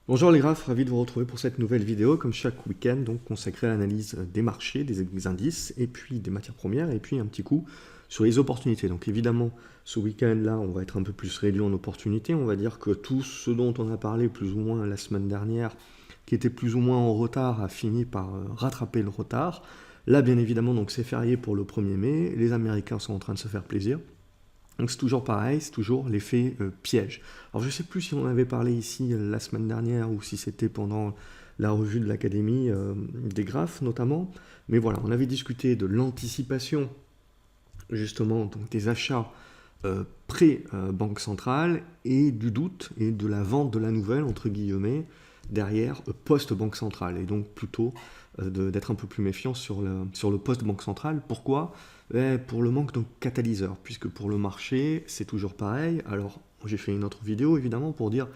Bonjour les graphes, ravi de vous retrouver pour cette nouvelle vidéo, comme chaque week-end, donc consacrée à l'analyse des marchés, des indices, et puis des matières premières, et puis un petit coup sur les opportunités. Donc évidemment, ce week-end-là, on va être un peu plus réduit en opportunités. On va dire que tout ce dont on a parlé plus ou moins la semaine dernière, qui était plus ou moins en retard, a fini par rattraper le retard. Là, bien évidemment, donc c'est férié pour le 1er mai, les Américains sont en train de se faire plaisir. Donc c'est toujours pareil, c'est toujours l'effet piège. Alors je ne sais plus si on avait parlé ici la semaine dernière ou si c'était pendant la revue de l'Académie des graphes notamment, mais voilà, on avait discuté de l'anticipation justement donc des achats pré-banque centrale et du doute et de la vente de la nouvelle entre guillemets derrière post-banque centrale et donc plutôt d'être un peu plus méfiant sur le post-banque centrale. Pourquoi? Pour le manque de catalyseur, puisque pour le marché, c'est toujours pareil. Alors, j'ai fait une autre vidéo, évidemment, pour dire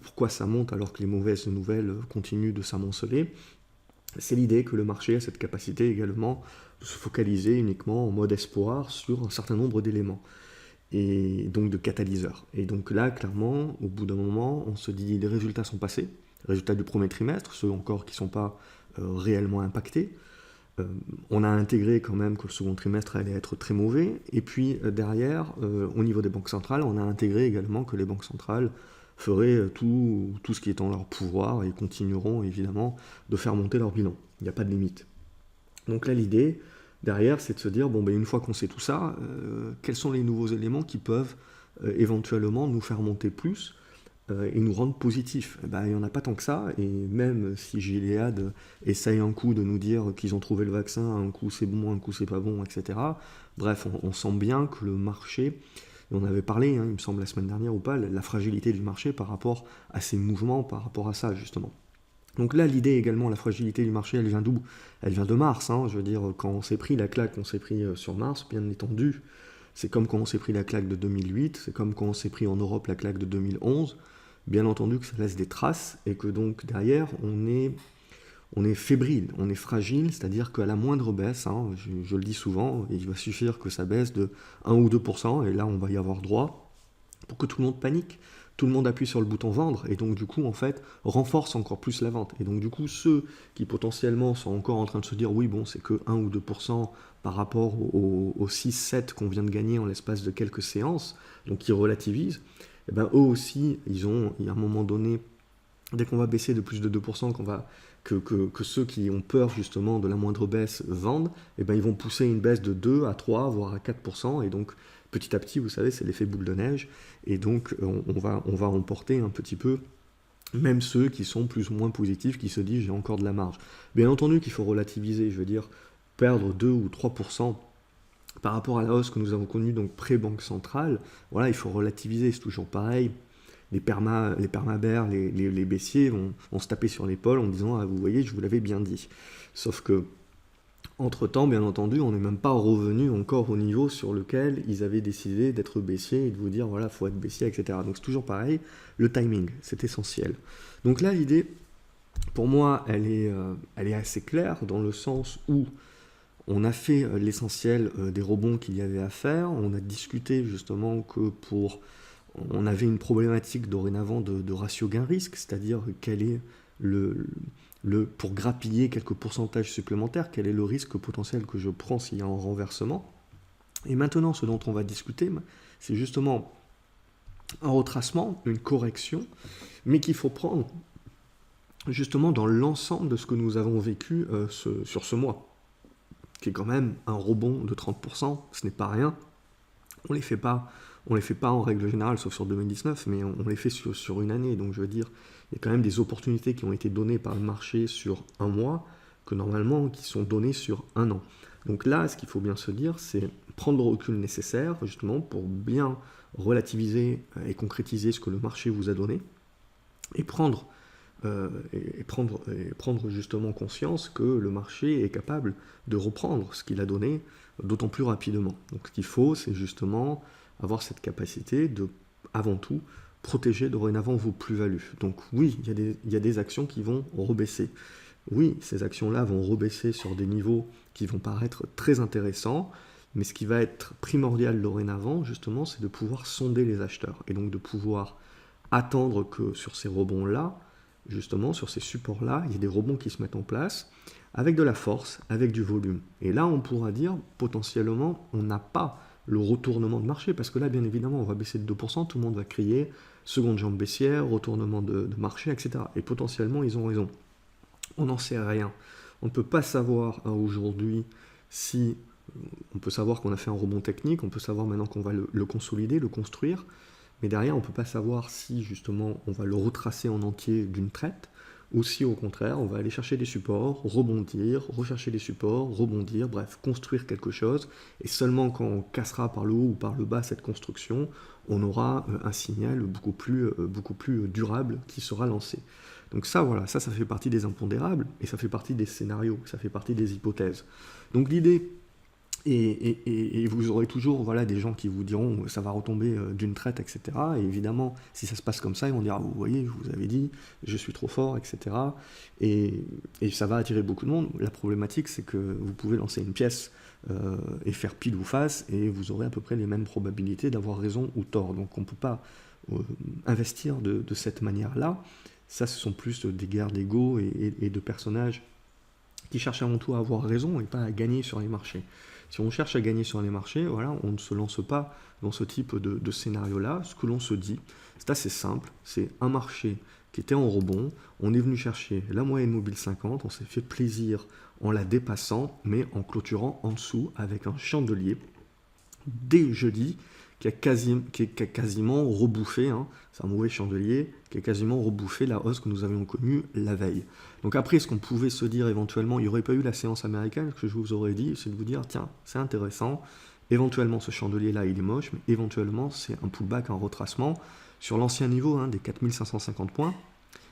pourquoi ça monte alors que les mauvaises nouvelles continuent de s'amonceler. C'est l'idée que le marché a cette capacité également de se focaliser uniquement en mode espoir sur un certain nombre d'éléments, et donc de catalyseurs. Et donc là, clairement, au bout d'un moment, on se dit les résultats sont passés, les résultats du premier trimestre, ceux encore qui ne sont pas réellement impactés. On a intégré quand même que le second trimestre allait être très mauvais. Et puis derrière, au niveau des banques centrales, on a intégré également que les banques centrales feraient tout ce qui est en leur pouvoir et continueront évidemment de faire monter leur bilan. Il n'y a pas de limite. Donc là, l'idée derrière, c'est de se dire, bon, ben, une fois qu'on sait tout ça, quels sont les nouveaux éléments qui peuvent éventuellement nous faire monter plus et nous rendre positifs. Eh ben, il n'y en a pas tant que ça, et même si Gilead essaye un coup de nous dire qu'ils ont trouvé le vaccin, un coup c'est bon, un coup c'est pas bon, etc. Bref, on sent bien que le marché, et on avait parlé, hein, il me semble la semaine dernière ou pas, la fragilité du marché par rapport à ces mouvements, par rapport à ça justement. Donc là, l'idée également, la fragilité du marché, elle vient d'où? Elle vient de Mars, hein, je veux dire, quand on s'est pris la claque qu'on s'est pris sur Mars, bien entendu, c'est comme quand on s'est pris la claque de 2008, c'est comme quand on s'est pris en Europe la claque de 2011, bien entendu que ça laisse des traces, et que donc derrière, on est fébrile, on est fragile, c'est-à-dire qu'à la moindre baisse, hein, je le dis souvent, il va suffire que ça baisse de 1 ou 2%, et là on va y avoir droit, pour que tout le monde panique, tout le monde appuie sur le bouton vendre, et donc du coup en fait renforce encore plus la vente. Et donc du coup ceux qui potentiellement sont encore en train de se dire oui bon c'est que 1 ou 2% par rapport aux 6-7 qu'on vient de gagner en l'espace de quelques séances, donc qui relativisent, et ben eux aussi ils ont à un moment donné, dès qu'on va baisser de plus de 2%, que ceux qui ont peur justement de la moindre baisse vendent, et ben ils vont pousser une baisse de 2 à 3, voire à 4%, et donc petit à petit, vous savez, c'est l'effet boule de neige, et donc on va emporter un petit peu même ceux qui sont plus ou moins positifs, qui se disent j'ai encore de la marge. Bien entendu qu'il faut relativiser, je veux dire, perdre 2 ou 3% par rapport à la hausse que nous avons connue donc pré-banque centrale, voilà, il faut relativiser, c'est toujours pareil. Les permabères, les baissiers vont se taper sur l'épaule en disant ah, vous voyez, je vous l'avais bien dit. Sauf que, entre-temps, bien entendu, on n'est même pas revenu encore au niveau sur lequel ils avaient décidé d'être baissiers et de vous dire voilà, il faut être baissier, etc. Donc c'est toujours pareil, le timing, c'est essentiel. Donc là, l'idée, pour moi, elle est assez claire dans le sens où on a fait l'essentiel des rebonds qu'il y avait à faire. On a discuté justement que on avait une problématique dorénavant de ratio gain-risque, c'est-à-dire quel est pour grappiller quelques pourcentages supplémentaires, quel est le risque potentiel que je prends s'il y a un renversement. Et maintenant, ce dont on va discuter, c'est justement un retracement, une correction, mais qu'il faut prendre justement dans l'ensemble de ce que nous avons vécu sur ce mois, qui est quand même un rebond de 30%, ce n'est pas rien. On les fait pas en règle générale, sauf sur 2019, mais on les fait sur une année. Donc je veux dire, il y a quand même des opportunités qui ont été données par le marché sur un mois, que normalement, qui sont données sur un an. Donc là, ce qu'il faut bien se dire, c'est prendre le recul nécessaire, justement, pour bien relativiser et concrétiser ce que le marché vous a donné, et prendre justement conscience que le marché est capable de reprendre ce qu'il a donné d'autant plus rapidement. Donc ce qu'il faut, c'est justement avoir cette capacité de, avant tout, protéger dorénavant vos plus-values. Donc oui, il y a des actions qui vont rebaisser. Oui, ces actions-là vont rebaisser sur des niveaux qui vont paraître très intéressants, mais ce qui va être primordial dorénavant, justement, c'est de pouvoir sonder les acheteurs, et donc de pouvoir attendre que sur ces rebonds-là, justement, sur ces supports-là, il y a des rebonds qui se mettent en place, avec de la force, avec du volume. Et là, on pourra dire, potentiellement, on n'a pas le retournement de marché, parce que là, bien évidemment, on va baisser de 2%, tout le monde va crier, seconde jambe baissière, retournement de marché, etc. Et potentiellement, ils ont raison. On n'en sait rien. On ne peut pas savoir aujourd'hui si... On peut savoir qu'on a fait un rebond technique, on peut savoir maintenant qu'on va le consolider, le construire, mais derrière, on ne peut pas savoir si justement on va le retracer en entier d'une traite, ou si au contraire, on va aller chercher des supports, rebondir, rechercher des supports, rebondir, bref, construire quelque chose, et seulement quand on cassera par le haut ou par le bas cette construction, on aura un signal beaucoup plus durable qui sera lancé. Donc ça, voilà, ça fait partie des impondérables, et ça fait partie des scénarios, ça fait partie des hypothèses. Donc l'idée... Et vous aurez toujours voilà, des gens qui vous diront ça va retomber d'une traite, etc. Et évidemment, si ça se passe comme ça, ils vont dire vous voyez, je vous avais dit, je suis trop fort, etc. Et ça va attirer beaucoup de monde. La problématique, c'est que vous pouvez lancer une pièce et faire pile ou face, et vous aurez à peu près les mêmes probabilités d'avoir raison ou tort. Donc on ne peut pas investir de cette manière-là. Ça, ce sont plus des guerres d'ego et de personnages qui cherchent avant tout à avoir raison et pas à gagner sur les marchés. Si on cherche à gagner sur les marchés, voilà, on ne se lance pas dans ce type de scénario-là. Ce que l'on se dit, c'est assez simple, c'est un marché qui était en rebond, on est venu chercher la moyenne mobile 50, on s'est fait plaisir en la dépassant, mais en clôturant en dessous avec un chandelier dès jeudi qui a quasiment rebouffé, hein, c'est un mauvais chandelier, qui a quasiment rebouffé la hausse que nous avions connue la veille. Donc après, ce qu'on pouvait se dire éventuellement, il n'y aurait pas eu la séance américaine, ce que je vous aurais dit, c'est de vous dire, tiens, c'est intéressant, éventuellement ce chandelier-là, il est moche, mais éventuellement, c'est un pullback, un retracement sur l'ancien niveau des 4550 points.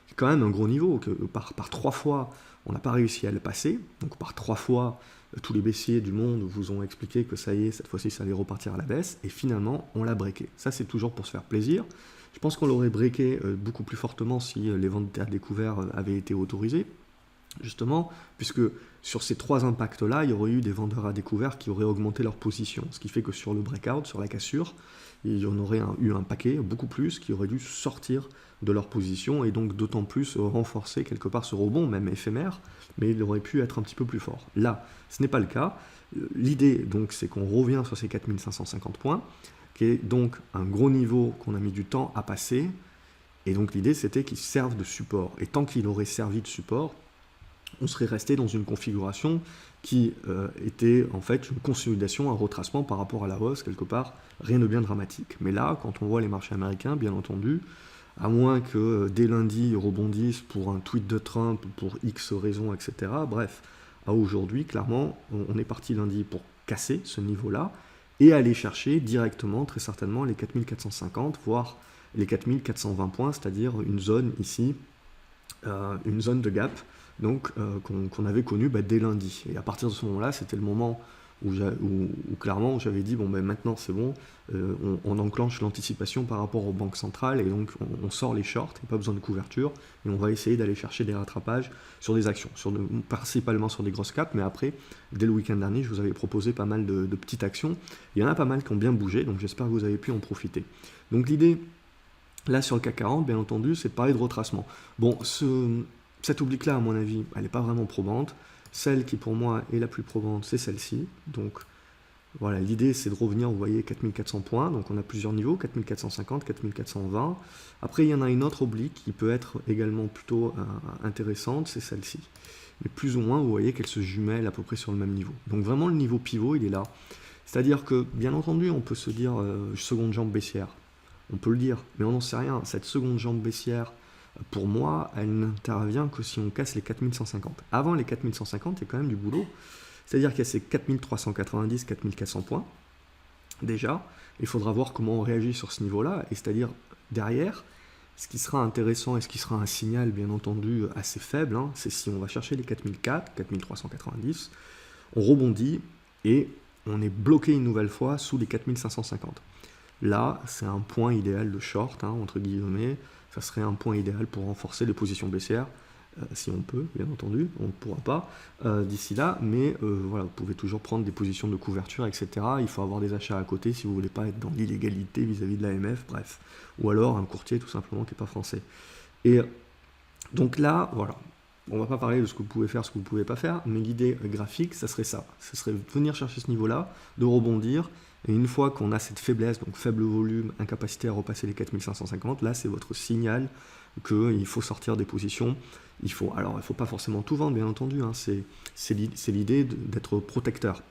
C'est quand même un gros niveau, que par 3 fois, on n'a pas réussi à le passer, donc par 3 fois, tous les baissiers du monde vous ont expliqué que ça y est, cette fois-ci, ça allait repartir à la baisse, et finalement, on l'a breaké. Ça, c'est toujours pour se faire plaisir. Je pense qu'on l'aurait breaké beaucoup plus fortement si les ventes à découvert avaient été autorisées, justement, puisque sur ces 3 impacts-là, il y aurait eu des vendeurs à découvert qui auraient augmenté leur position, ce qui fait que sur le breakout, sur la cassure, il y en aurait eu un paquet, beaucoup plus, qui auraient dû sortir de leur position et donc d'autant plus renforcer quelque part ce rebond, même éphémère, mais il aurait pu être un petit peu plus fort. Là, ce n'est pas le cas. L'idée, donc, c'est qu'on revient sur ces 4550 points, qui est donc un gros niveau qu'on a mis du temps à passer, et donc l'idée, c'était qu'il serve de support. Et tant qu'il aurait servi de support, on serait resté dans une configuration qui était en fait une consolidation, un retracement par rapport à la hausse, quelque part, rien de bien dramatique. Mais là, quand on voit les marchés américains, bien entendu, à moins que dès lundi, ils rebondissent pour un tweet de Trump, pour X raisons, etc. Bref, à aujourd'hui, clairement, on est parti lundi pour casser ce niveau-là et aller chercher directement, très certainement, les 4450, voire les 4420 points, c'est-à-dire une zone ici, une zone de gap, donc qu'on avait connu dès lundi. Et à partir de ce moment-là, c'était le moment où clairement j'avais dit bon maintenant c'est bon, on enclenche l'anticipation par rapport aux banques centrales et donc on sort les shorts, et pas besoin de couverture, et on va essayer d'aller chercher des rattrapages sur des actions, principalement sur des grosses caps, mais après, dès le week-end dernier, je vous avais proposé pas mal de petites actions, il y en a pas mal qui ont bien bougé, donc j'espère que vous avez pu en profiter. Donc l'idée, là sur le CAC 40, bien entendu, c'est de parler de retracement. Bon, cette oblique-là, à mon avis, elle n'est pas vraiment probante. Celle qui, pour moi, est la plus probante, c'est celle-ci. Donc, voilà, l'idée, c'est de revenir, vous voyez, 4400 points. Donc, on a plusieurs niveaux, 4450, 4420. Après, il y en a une autre oblique qui peut être également plutôt intéressante, c'est celle-ci. Mais plus ou moins, vous voyez qu'elle se jumelle à peu près sur le même niveau. Donc, vraiment, le niveau pivot, il est là. C'est-à-dire que, bien entendu, on peut se dire seconde jambe baissière. On peut le dire, mais on n'en sait rien. Cette seconde jambe baissière, pour moi, elle n'intervient que si on casse les 4150. Avant les 4150, il y a quand même du boulot. C'est-à-dire qu'il y a ces 4390, 4400 points. Déjà, il faudra voir comment on réagit sur ce niveau-là. Et c'est-à-dire, derrière, ce qui sera intéressant et ce qui sera un signal, bien entendu, assez faible, c'est si on va chercher les 4004, 4390, on rebondit et on est bloqué une nouvelle fois sous les 4550. Là, c'est un point idéal de short, entre guillemets. Ça serait un point idéal pour renforcer les positions baissières, si on peut, bien entendu. On ne pourra pas d'ici là, mais voilà, vous pouvez toujours prendre des positions de couverture, etc. Il faut avoir des achats à côté si vous ne voulez pas être dans l'illégalité vis-à-vis de l'AMF, bref. Ou alors un courtier tout simplement qui n'est pas français. Et Donc là, voilà. On va pas parler de ce que vous pouvez faire, ce que vous pouvez pas faire, mais l'idée graphique, ça serait ça. Ce serait venir chercher ce niveau-là, de rebondir, et une fois qu'on a cette faiblesse, donc faible volume, incapacité à repasser les 4550, là c'est votre signal qu'il faut sortir des positions. Alors il ne faut pas forcément tout vendre, bien entendu, hein, c'est l'idée d'être protecteur.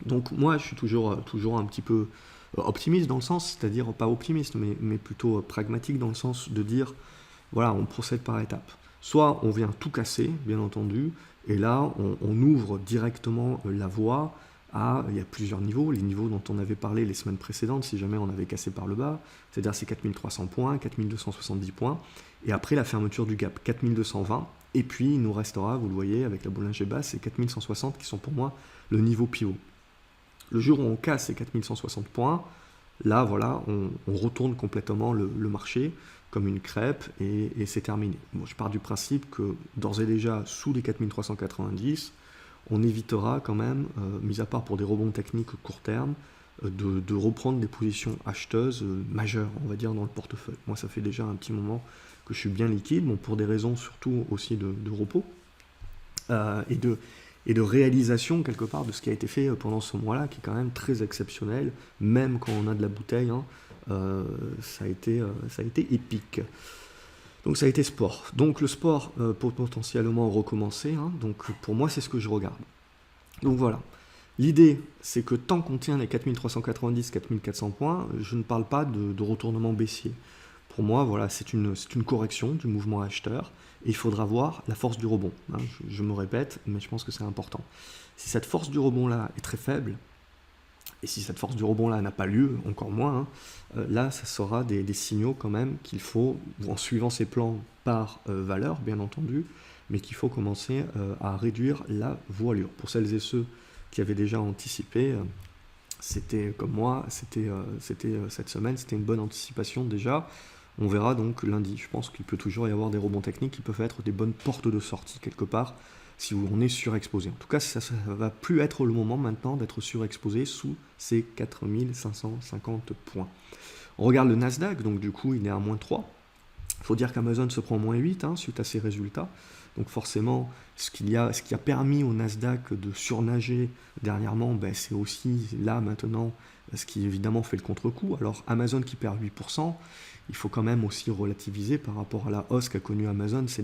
Donc moi je suis toujours un petit peu optimiste dans le sens, c'est-à-dire pas optimiste, mais plutôt pragmatique dans le sens de dire, voilà, on procède par étapes. Soit on vient tout casser, bien entendu, et là on ouvre directement la voie il y a plusieurs niveaux, les niveaux dont on avait parlé les semaines précédentes, si jamais on avait cassé par le bas, c'est-à-dire c'est 4300 points, 4270 points, et après la fermeture du gap, 4220, et puis il nous restera, vous le voyez, avec la Bollinger Basse, c'est 4160 qui sont pour moi le niveau pivot. Le jour où on casse ces 4160 points, là, voilà, on retourne complètement le marché comme une crêpe et c'est terminé. Bon, je pars du principe que d'ores et déjà, sous les 4390, on évitera quand même, mis à part pour des rebonds techniques court terme, de reprendre des positions acheteuses majeures, on va dire, dans le portefeuille. Moi, ça fait déjà un petit moment que je suis bien liquide, bon, pour des raisons surtout aussi de repos et de réalisation quelque part de ce qui a été fait pendant ce mois-là, qui est quand même très exceptionnel, même quand on a de la bouteille, hein, ça a été épique. Donc ça a été sport. Donc le sport peut potentiellement recommencer, hein, donc pour moi c'est ce que je regarde. Donc voilà. L'idée, c'est que tant qu'on tient les 4390, 4400 points, je ne parle pas de retournement baissier. Pour moi, voilà, c'est une correction du mouvement acheteur et il faudra voir la force du rebond. Hein, je me répète, mais je pense que c'est important. Si cette force du rebond-là est très faible, et si cette force du rebond-là n'a pas lieu, encore moins, hein, là, ça sera des signaux quand même qu'il faut, en suivant ces plans par valeur, bien entendu, mais qu'il faut commencer à réduire la voilure. Pour celles et ceux qui avaient déjà anticipé, c'était comme moi, cette semaine, c'était une bonne anticipation déjà. On verra donc lundi. Je pense qu'il peut toujours y avoir des rebonds techniques qui peuvent être des bonnes portes de sortie quelque part si on est surexposé. En tout cas, ça ne va plus être le moment maintenant d'être surexposé sous ces 4550 points. On regarde le Nasdaq, donc du coup, il est à moins 3. Il faut dire qu'Amazon se prend moins 8 hein, suite à ses résultats. Donc forcément, ce qui a permis au Nasdaq de surnager dernièrement, ben, c'est aussi là maintenant ce qui évidemment fait le contre-coup. Alors Amazon qui perd 8%, il faut quand même aussi relativiser par rapport à la hausse qu'a connue Amazon ce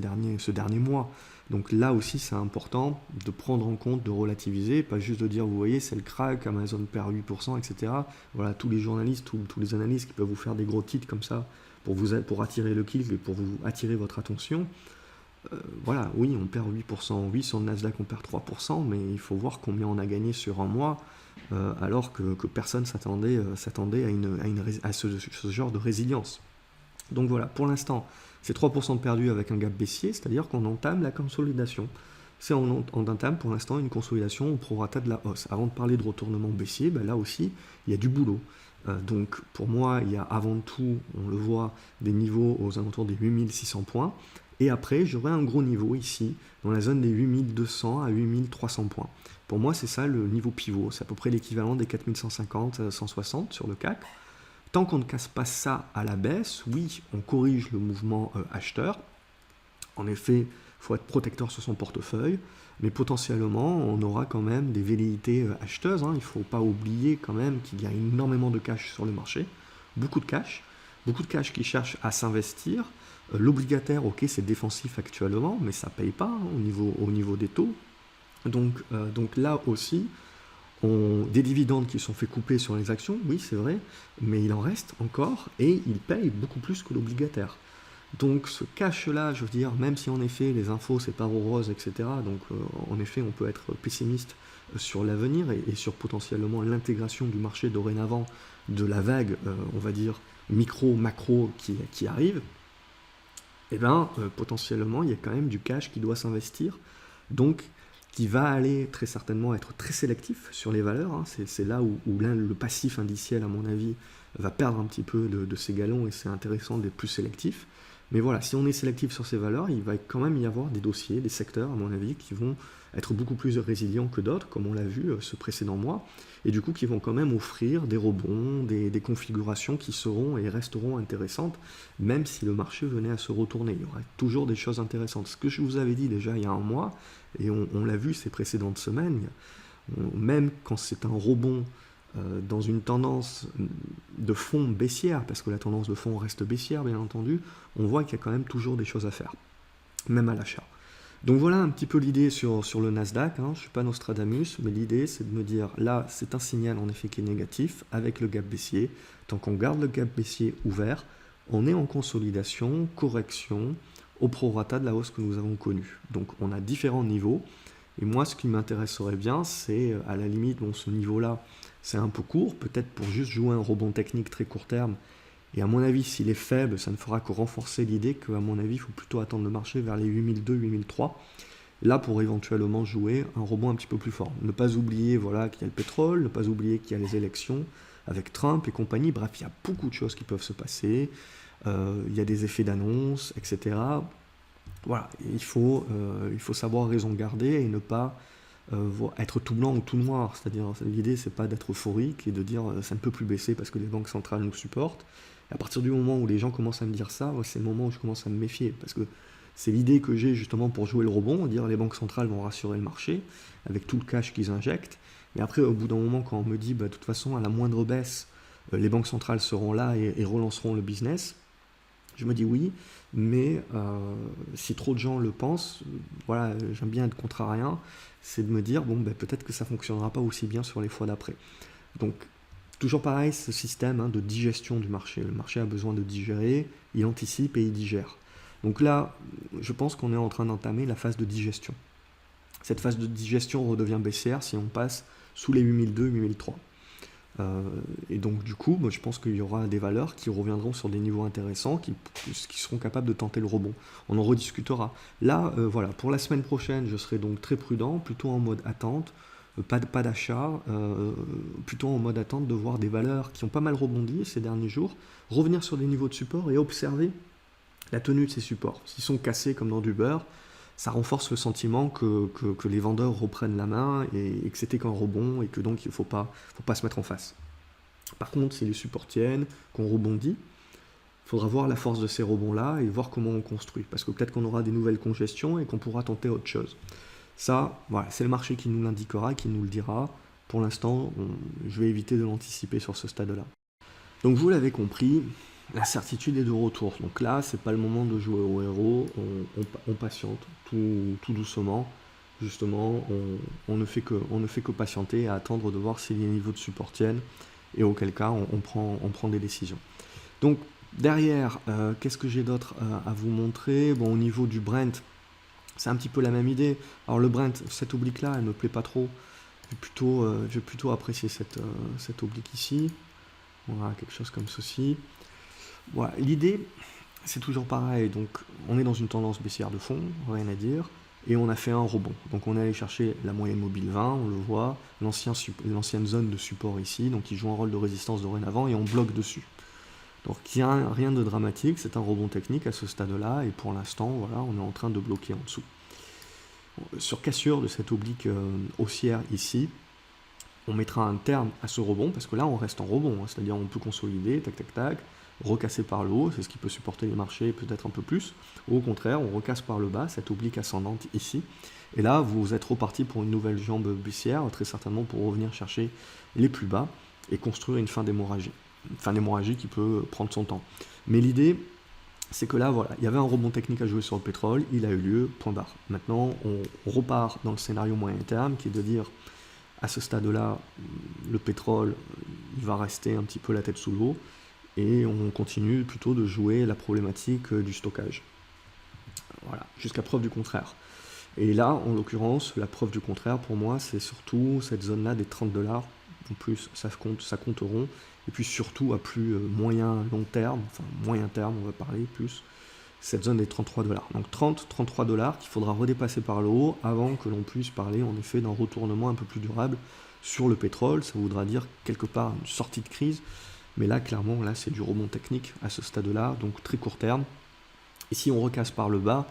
dernier mois. Donc là aussi c'est important de prendre en compte, de relativiser, pas juste de dire vous voyez c'est le crack, Amazon perd 8%, etc. Voilà, tous les journalistes, tous les analystes qui peuvent vous faire des gros titres comme ça pour attirer le kill et pour vous attirer votre attention. Voilà, oui, on perd 8%, oui, sur le Nasdaq on perd 3%, mais il faut voir combien on a gagné sur un mois, alors que personne s'attendait à ce genre de résilience. Donc voilà, pour l'instant, c'est 3% de perdu avec un gap baissier, c'est-à-dire qu'on entame la consolidation. On entame pour l'instant une consolidation au prorata de la hausse. Avant de parler de retournement baissier, ben là aussi, il y a du boulot. Donc pour moi, il y a avant tout, on le voit, des niveaux aux alentours des 8600 points. Et après, j'aurai un gros niveau ici, dans la zone des 8200 à 8300 points. Pour moi, c'est ça le niveau pivot. C'est à peu près l'équivalent des 4150 à 160 sur le CAC. Tant qu'on ne casse pas ça à la baisse, oui, on corrige le mouvement acheteur. En effet, il faut être protecteur sur son portefeuille, mais potentiellement, on aura quand même des velléités acheteuses. Hein. Il ne faut pas oublier quand même qu'il y a énormément de cash sur le marché, beaucoup de cash qui cherchent à s'investir. L'obligataire, ok, c'est défensif actuellement, mais ça ne paye pas hein, au niveau des taux. Donc là aussi, des dividendes qui sont fait couper sur les actions, oui c'est vrai, mais il en reste encore et il paye beaucoup plus que l'obligataire. Donc ce cash-là, je veux dire, même si en effet les infos c'est pas rose, etc., donc en effet on peut être pessimiste sur l'avenir et sur potentiellement l'intégration du marché dorénavant de la vague, on va dire, micro-macro qui arrive, et bien potentiellement il y a quand même du cash qui doit s'investir, donc qui va aller très certainement être très sélectif sur les valeurs. Hein. C'est là où le passif indiciel, à mon avis, va perdre un petit peu de ses galons et c'est intéressant d'être plus sélectif. Mais voilà, si on est sélectif sur ces valeurs, il va quand même y avoir des dossiers, des secteurs, à mon avis, qui vont être beaucoup plus résilients que d'autres, comme on l'a vu ce précédent mois, et du coup qui vont quand même offrir des rebonds, des configurations qui seront et resteront intéressantes, même si le marché venait à se retourner. Il y aura toujours des choses intéressantes. Ce que je vous avais dit déjà il y a un mois, et on l'a vu ces précédentes semaines, même quand c'est un rebond dans une tendance de fond baissière, parce que la tendance de fond reste baissière bien entendu, on voit qu'il y a quand même toujours des choses à faire, même à l'achat. Donc voilà un petit peu l'idée sur le Nasdaq, hein. Je ne suis pas Nostradamus, mais l'idée c'est de me dire, là c'est un signal en effet qui est négatif, avec le gap baissier, tant qu'on garde le gap baissier ouvert, on est en consolidation, correction, au prorata de la hausse que nous avons connue. Donc on a différents niveaux, et moi ce qui m'intéresserait bien, c'est à la limite, bon ce niveau-là, c'est un peu court, peut-être pour juste jouer un rebond technique très court terme, et à mon avis, s'il est faible, ça ne fera que renforcer l'idée qu'à mon avis, il faut plutôt attendre le marché vers les 8002, 8003, là pour éventuellement jouer un rebond un petit peu plus fort. Ne pas oublier voilà, qu'il y a le pétrole, ne pas oublier qu'il y a les élections avec Trump et compagnie, bref, il y a beaucoup de choses qui peuvent se passer, il y a des effets d'annonce, etc. Voilà, il faut savoir raison garder et ne pas être tout blanc ou tout noir. C'est-à-dire, l'idée, c'est pas d'être euphorique et de dire ça ne peut plus baisser parce que les banques centrales nous supportent. Et à partir du moment où les gens commencent à me dire ça, c'est le moment où je commence à me méfier. Parce que c'est l'idée que j'ai justement pour jouer le rebond, dire les banques centrales vont rassurer le marché avec tout le cash qu'ils injectent. Mais après, au bout d'un moment, quand on me dit, bah, de toute façon, à la moindre baisse, les banques centrales seront là et relanceront le business, je me dis oui, mais si trop de gens le pensent, voilà, j'aime bien être contrariant, c'est de me dire, bon, ben, peut-être que ça ne fonctionnera pas aussi bien sur les fois d'après. Donc, toujours pareil, ce système hein, de digestion du marché. Le marché a besoin de digérer, il anticipe et il digère. Donc là, je pense qu'on est en train d'entamer la phase de digestion. Cette phase de digestion redevient baissière si on passe sous les 8002, 8003. Et donc du coup, moi, je pense qu'il y aura des valeurs qui reviendront sur des niveaux intéressants, qui seront capables de tenter le rebond. On en rediscutera. Là, voilà, pour la semaine prochaine, je serai donc très prudent, plutôt en mode attente, pas d'achat, plutôt en mode attente de voir des valeurs qui ont pas mal rebondi ces derniers jours, revenir sur des niveaux de support et observer la tenue de ces supports. S'ils sont cassés comme dans du beurre, ça renforce le sentiment que les vendeurs reprennent la main et que c'était qu'un rebond et que donc il ne faut pas se mettre en face. Par contre, si les supports tiennent, qu'on rebondit, il faudra voir la force de ces rebonds-là et voir comment on construit. Parce que peut-être qu'on aura des nouvelles congestions et qu'on pourra tenter autre chose. Ça, voilà, c'est le marché qui nous l'indiquera, qui nous le dira. Pour l'instant, je vais éviter de l'anticiper sur ce stade-là. Donc vous l'avez compris, la certitude est de retour. Donc là, c'est pas le moment de jouer au héros, on patiente tout doucement. Justement, on ne fait que patienter et attendre de voir si les niveaux de support tiennent, et auquel cas on prend des décisions. Donc derrière, qu'est-ce que j'ai d'autre à vous montrer? Bon, au niveau du Brent, c'est un petit peu la même idée. Alors le Brent, cette oblique-là, elle me plaît pas trop. Je vais plutôt apprécier cette oblique ici. Voilà, quelque chose comme ceci. Voilà, l'idée, c'est toujours pareil. Donc, on est dans une tendance baissière de fond, rien à dire, et on a fait un rebond. Donc, on est allé chercher la moyenne mobile 20, on le voit, l'ancienne zone de support ici, donc qui joue un rôle de résistance dorénavant, et on bloque dessus. Donc, il n'y a rien de dramatique, c'est un rebond technique à ce stade-là, et pour l'instant, voilà, on est en train de bloquer en dessous. Sur cassure de cette oblique haussière ici, on mettra un terme à ce rebond, parce que là, on reste en rebond, hein, c'est-à-dire on peut consolider, tac, tac, tac, recasser par le haut, c'est ce qui peut supporter les marchés peut-être un peu plus, ou au contraire, on recasse par le bas, cette oblique ascendante ici, et là, vous êtes reparti pour une nouvelle jambe baissière, très certainement pour revenir chercher les plus bas, et construire une fin d'hémorragie. Une fin d'hémorragie qui peut prendre son temps. Mais l'idée, c'est que là, voilà, il y avait un rebond technique à jouer sur le pétrole, il a eu lieu, point barre. Maintenant, on repart dans le scénario moyen terme, qui est de dire, à ce stade-là, le pétrole, il va rester un petit peu la tête sous l'eau, et on continue plutôt de jouer la problématique du stockage. Voilà, jusqu'à preuve du contraire. Et là, en l'occurrence, la preuve du contraire, pour moi, c'est surtout cette zone-là des 30 $. En plus, ça compte rond. Et puis surtout, à plus long terme, enfin moyen terme, on va parler plus, cette zone des 33 $. Donc 33 $ qu'il faudra redépasser par le haut avant que l'on puisse parler en effet d'un retournement un peu plus durable sur le pétrole. Ça voudra dire quelque part une sortie de crise. Mais là, clairement, là, c'est du rebond technique à ce stade-là, donc très court terme. Et si on recasse par le bas,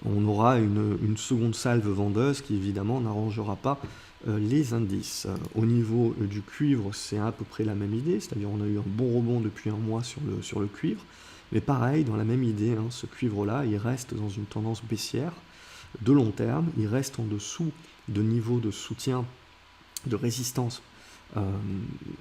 on aura une seconde salve vendeuse qui évidemment n'arrangera pas les indices. Au niveau du cuivre, c'est à peu près la même idée, c'est-à-dire on a eu un bon rebond depuis un mois sur le cuivre, mais pareil, dans la même idée, hein, ce cuivre-là, il reste dans une tendance baissière de long terme, il reste en dessous de niveau de soutien, de résistance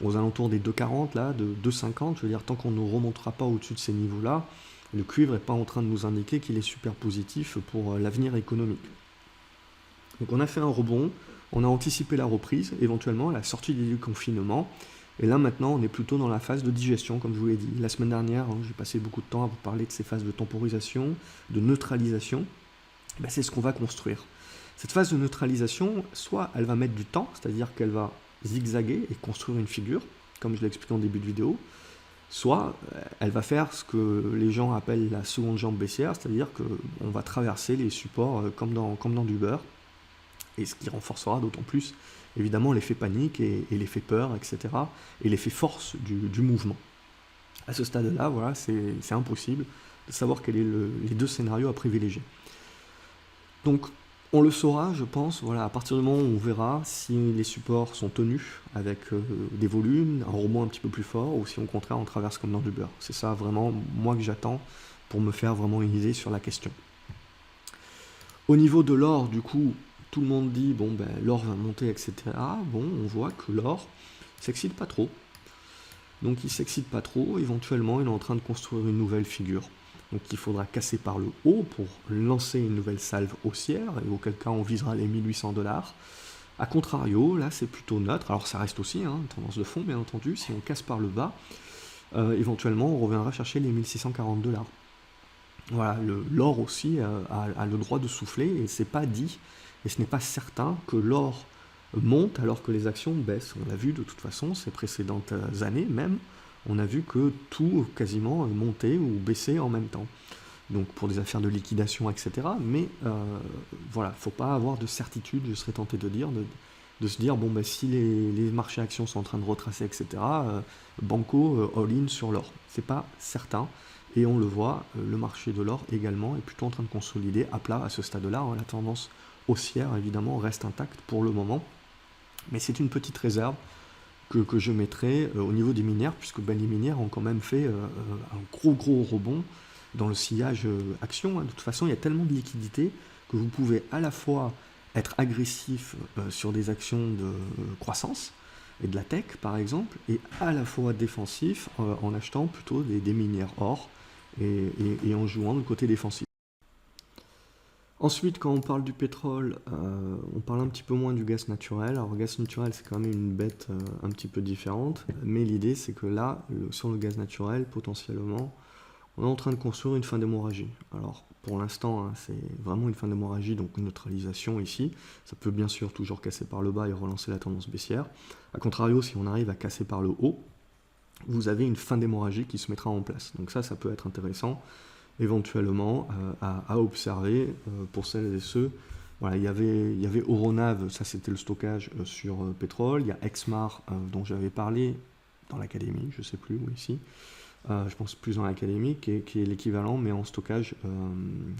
aux alentours des 2,40 là, de 2,50, je veux dire, tant qu'on ne remontera pas au-dessus de ces niveaux-là, le cuivre n'est pas en train de nous indiquer qu'il est super positif pour l'avenir économique. Donc on a fait un rebond, on a anticipé la reprise, éventuellement la sortie du confinement, et là maintenant on est plutôt dans la phase de digestion, comme je vous l'ai dit. La semaine dernière, hein, j'ai passé beaucoup de temps à vous parler de ces phases de temporisation, de neutralisation. Ben, c'est ce qu'on va construire. Cette phase de neutralisation, soit elle va mettre du temps, c'est-à-dire qu'elle va zigzaguer et construire une figure, comme je l'ai expliqué en début de vidéo, soit elle va faire ce que les gens appellent la seconde jambe baissière, c'est-à-dire qu'on va traverser les supports comme dans du beurre, et ce qui renforcera d'autant plus évidemment l'effet panique et l'effet peur, etc., et l'effet force du mouvement. À ce stade-là, voilà, c'est impossible de savoir quels sont les deux scénarios à privilégier. Donc on le saura, je pense, voilà, à partir du moment où on verra si les supports sont tenus avec des volumes, un rebond un petit peu plus fort, ou si au contraire on traverse comme dans du beurre. C'est ça vraiment, moi, que j'attends pour me faire vraiment une idée sur la question. Au niveau de l'or, du coup, tout le monde dit, bon, ben, l'or va monter, etc. Bon, on voit que l'or s'excite pas trop. Donc il s'excite pas trop, éventuellement il est en train de construire une nouvelle figure. Donc il faudra casser par le haut pour lancer une nouvelle salve haussière, et auquel cas on visera les 1800 $. A contrario, là c'est plutôt neutre, alors ça reste aussi une tendance de fond bien entendu, si on casse par le bas, éventuellement on reviendra chercher les 1640 $. Voilà, l'or aussi a le droit de souffler, et c'est pas dit, et ce n'est pas certain que l'or monte alors que les actions baissent. On l'a vu de toute façon ces précédentes années même, on a vu que tout quasiment montait ou baissait en même temps. Donc pour des affaires de liquidation, etc. Mais voilà, il ne faut pas avoir de certitude, je serais tenté de dire, de se dire, bon, ben, si les marchés actions sont en train de retracer, etc., banco, all-in sur l'or. C'est pas certain. Et on le voit, le marché de l'or également est plutôt en train de consolider à plat à ce stade-là. La tendance haussière, évidemment, reste intacte pour le moment. Mais c'est une petite réserve que je mettrai au niveau des minières, puisque ben, les minières ont quand même fait un gros rebond dans le sillage action. De toute façon, il y a tellement de liquidités que vous pouvez à la fois être agressif sur des actions de croissance, et de la tech par exemple, et à la fois défensif en achetant plutôt des minières or, et en jouant le côté défensif. Ensuite, quand on parle du pétrole, on parle un petit peu moins du gaz naturel. Alors, le gaz naturel, c'est quand même une bête un petit peu différente, mais l'idée, c'est que là, sur le gaz naturel, potentiellement, on est en train de construire une fin d'hémorragie. Alors, pour l'instant, c'est vraiment une fin d'hémorragie, donc une neutralisation ici. Ça peut bien sûr toujours casser par le bas et relancer la tendance baissière. A contrario, si on arrive à casser par le haut, vous avez une fin d'hémorragie qui se mettra en place. Donc ça peut être intéressant éventuellement à observer pour celles et ceux. Voilà, il y avait Euronav, ça c'était le stockage sur pétrole. Il y a Exmar dont j'avais parlé dans l'académie, je ne sais plus où ici. Je pense plus dans l'académie, qui est l'équivalent, mais en stockage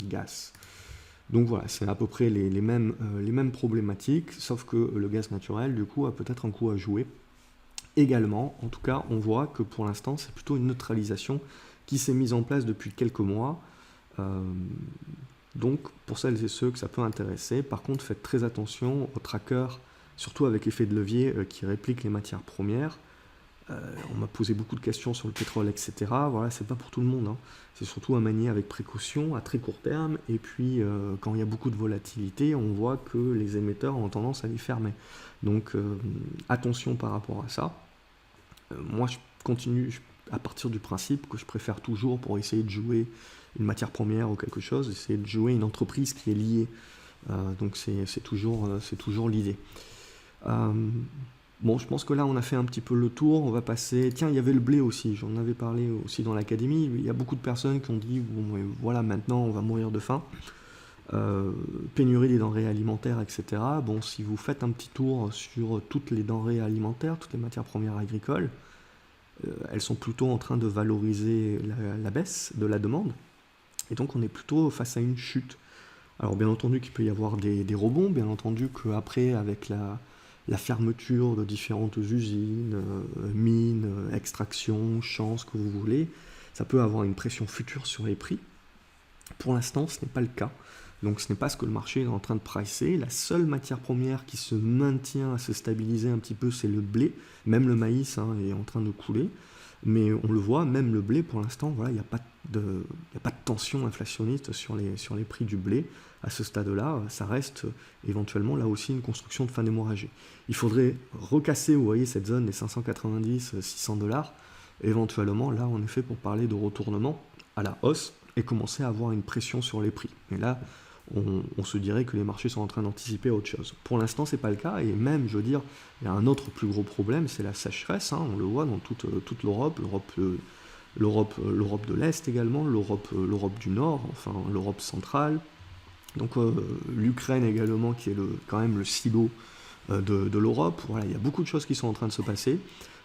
gaz. Donc voilà, c'est à peu près les mêmes problématiques, sauf que le gaz naturel, du coup, a peut-être un coup à jouer également. En tout cas, on voit que pour l'instant, c'est plutôt une neutralisation qui s'est mise en place depuis quelques mois. Donc, pour celles et ceux que ça peut intéresser, par contre, faites très attention aux trackers, surtout avec effet de levier qui répliquent les matières premières. On m'a posé beaucoup de questions sur le pétrole, etc. Voilà, c'est pas pour tout le monde. C'est surtout à manier avec précaution, à très court terme. Et puis, quand il y a beaucoup de volatilité, on voit que les émetteurs ont tendance à les fermer. Donc, attention par rapport à ça. Moi, je continue à partir du principe que je préfère toujours, pour essayer de jouer une matière première ou quelque chose, essayer de jouer une entreprise qui est liée. Donc, c'est toujours l'idée. Bon, je pense que là, on a fait un petit peu le tour. On va passer... Tiens, il y avait le blé aussi. J'en avais parlé aussi dans l'académie. Il y a beaucoup de personnes qui ont dit, bon, voilà, maintenant, on va mourir de faim. Pénurie des denrées alimentaires, etc. Bon, si vous faites un petit tour sur toutes les denrées alimentaires, toutes les matières premières agricoles, elles sont plutôt en train de valoriser la baisse de la demande. Et donc on est plutôt face à une chute. Alors bien entendu qu'il peut y avoir des rebonds, bien entendu qu'après avec la fermeture de différentes usines, mines, extractions, champs, ce que vous voulez, ça peut avoir une pression future sur les prix. Pour l'instant, ce n'est pas le cas. Donc ce n'est pas ce que le marché est en train de pricer. La seule matière première qui se maintient à se stabiliser un petit peu, c'est le blé. Même le maïs est en train de couler. Mais on le voit, même le blé, pour l'instant, voilà, il n'y a pas de tension inflationniste sur les prix du blé. À ce stade-là, ça reste éventuellement là aussi une construction de fin d'hémorragie. Il faudrait recasser, vous voyez, cette zone des 590-600 $, éventuellement là, en effet, pour parler de retournement à la hausse et commencer à avoir une pression sur les prix. Et là, on se dirait que les marchés sont en train d'anticiper autre chose. Pour l'instant, c'est pas le cas, et même, je veux dire, il y a un autre plus gros problème, c'est la sécheresse. On le voit dans toute l'Europe, l'Europe de l'Est également, l'Europe du Nord, enfin l'Europe centrale. Donc l'Ukraine également, qui est quand même le silo de l'Europe. Voilà, il y a beaucoup de choses qui sont en train de se passer.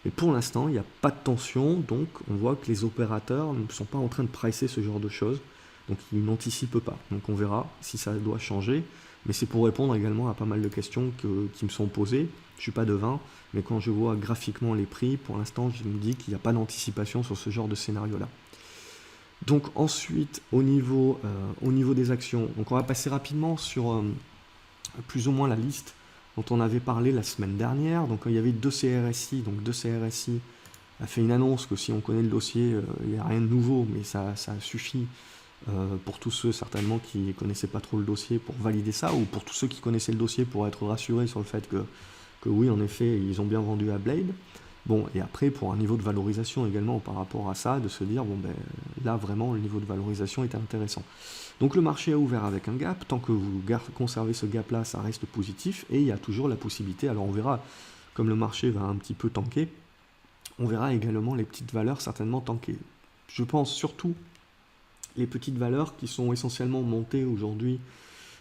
Mais pour l'instant, il n'y a pas de tension, donc on voit que les opérateurs ne sont pas en train de pricer ce genre de choses. Donc ils n'anticipent pas. Donc on verra si ça doit changer. Mais c'est pour répondre également à pas mal de questions qui me sont posées. Je ne suis pas devin, mais quand je vois graphiquement les prix, pour l'instant, je me dis qu'il n'y a pas d'anticipation sur ce genre de scénario-là. Donc ensuite, au niveau des actions, donc on va passer rapidement sur plus ou moins la liste dont on avait parlé la semaine dernière. Donc il y avait 2 CRSI, donc 2 CRSI a fait une annonce que si on connaît le dossier, il n'y a rien de nouveau, mais ça suffit pour tous ceux certainement qui ne connaissaient pas trop le dossier pour valider ça, ou pour tous ceux qui connaissaient le dossier pour être rassurés sur le fait que oui, en effet, ils ont bien vendu à Blade. Bon, et après, pour un niveau de valorisation également par rapport à ça, de se dire, bon, ben là, vraiment, le niveau de valorisation est intéressant. Donc le marché a ouvert avec un gap. Tant que vous conservez ce gap-là, ça reste positif. Et il y a toujours la possibilité, alors on verra, comme le marché va un petit peu tanker, on verra également les petites valeurs certainement tanker. Je pense surtout les petites valeurs qui sont essentiellement montées aujourd'hui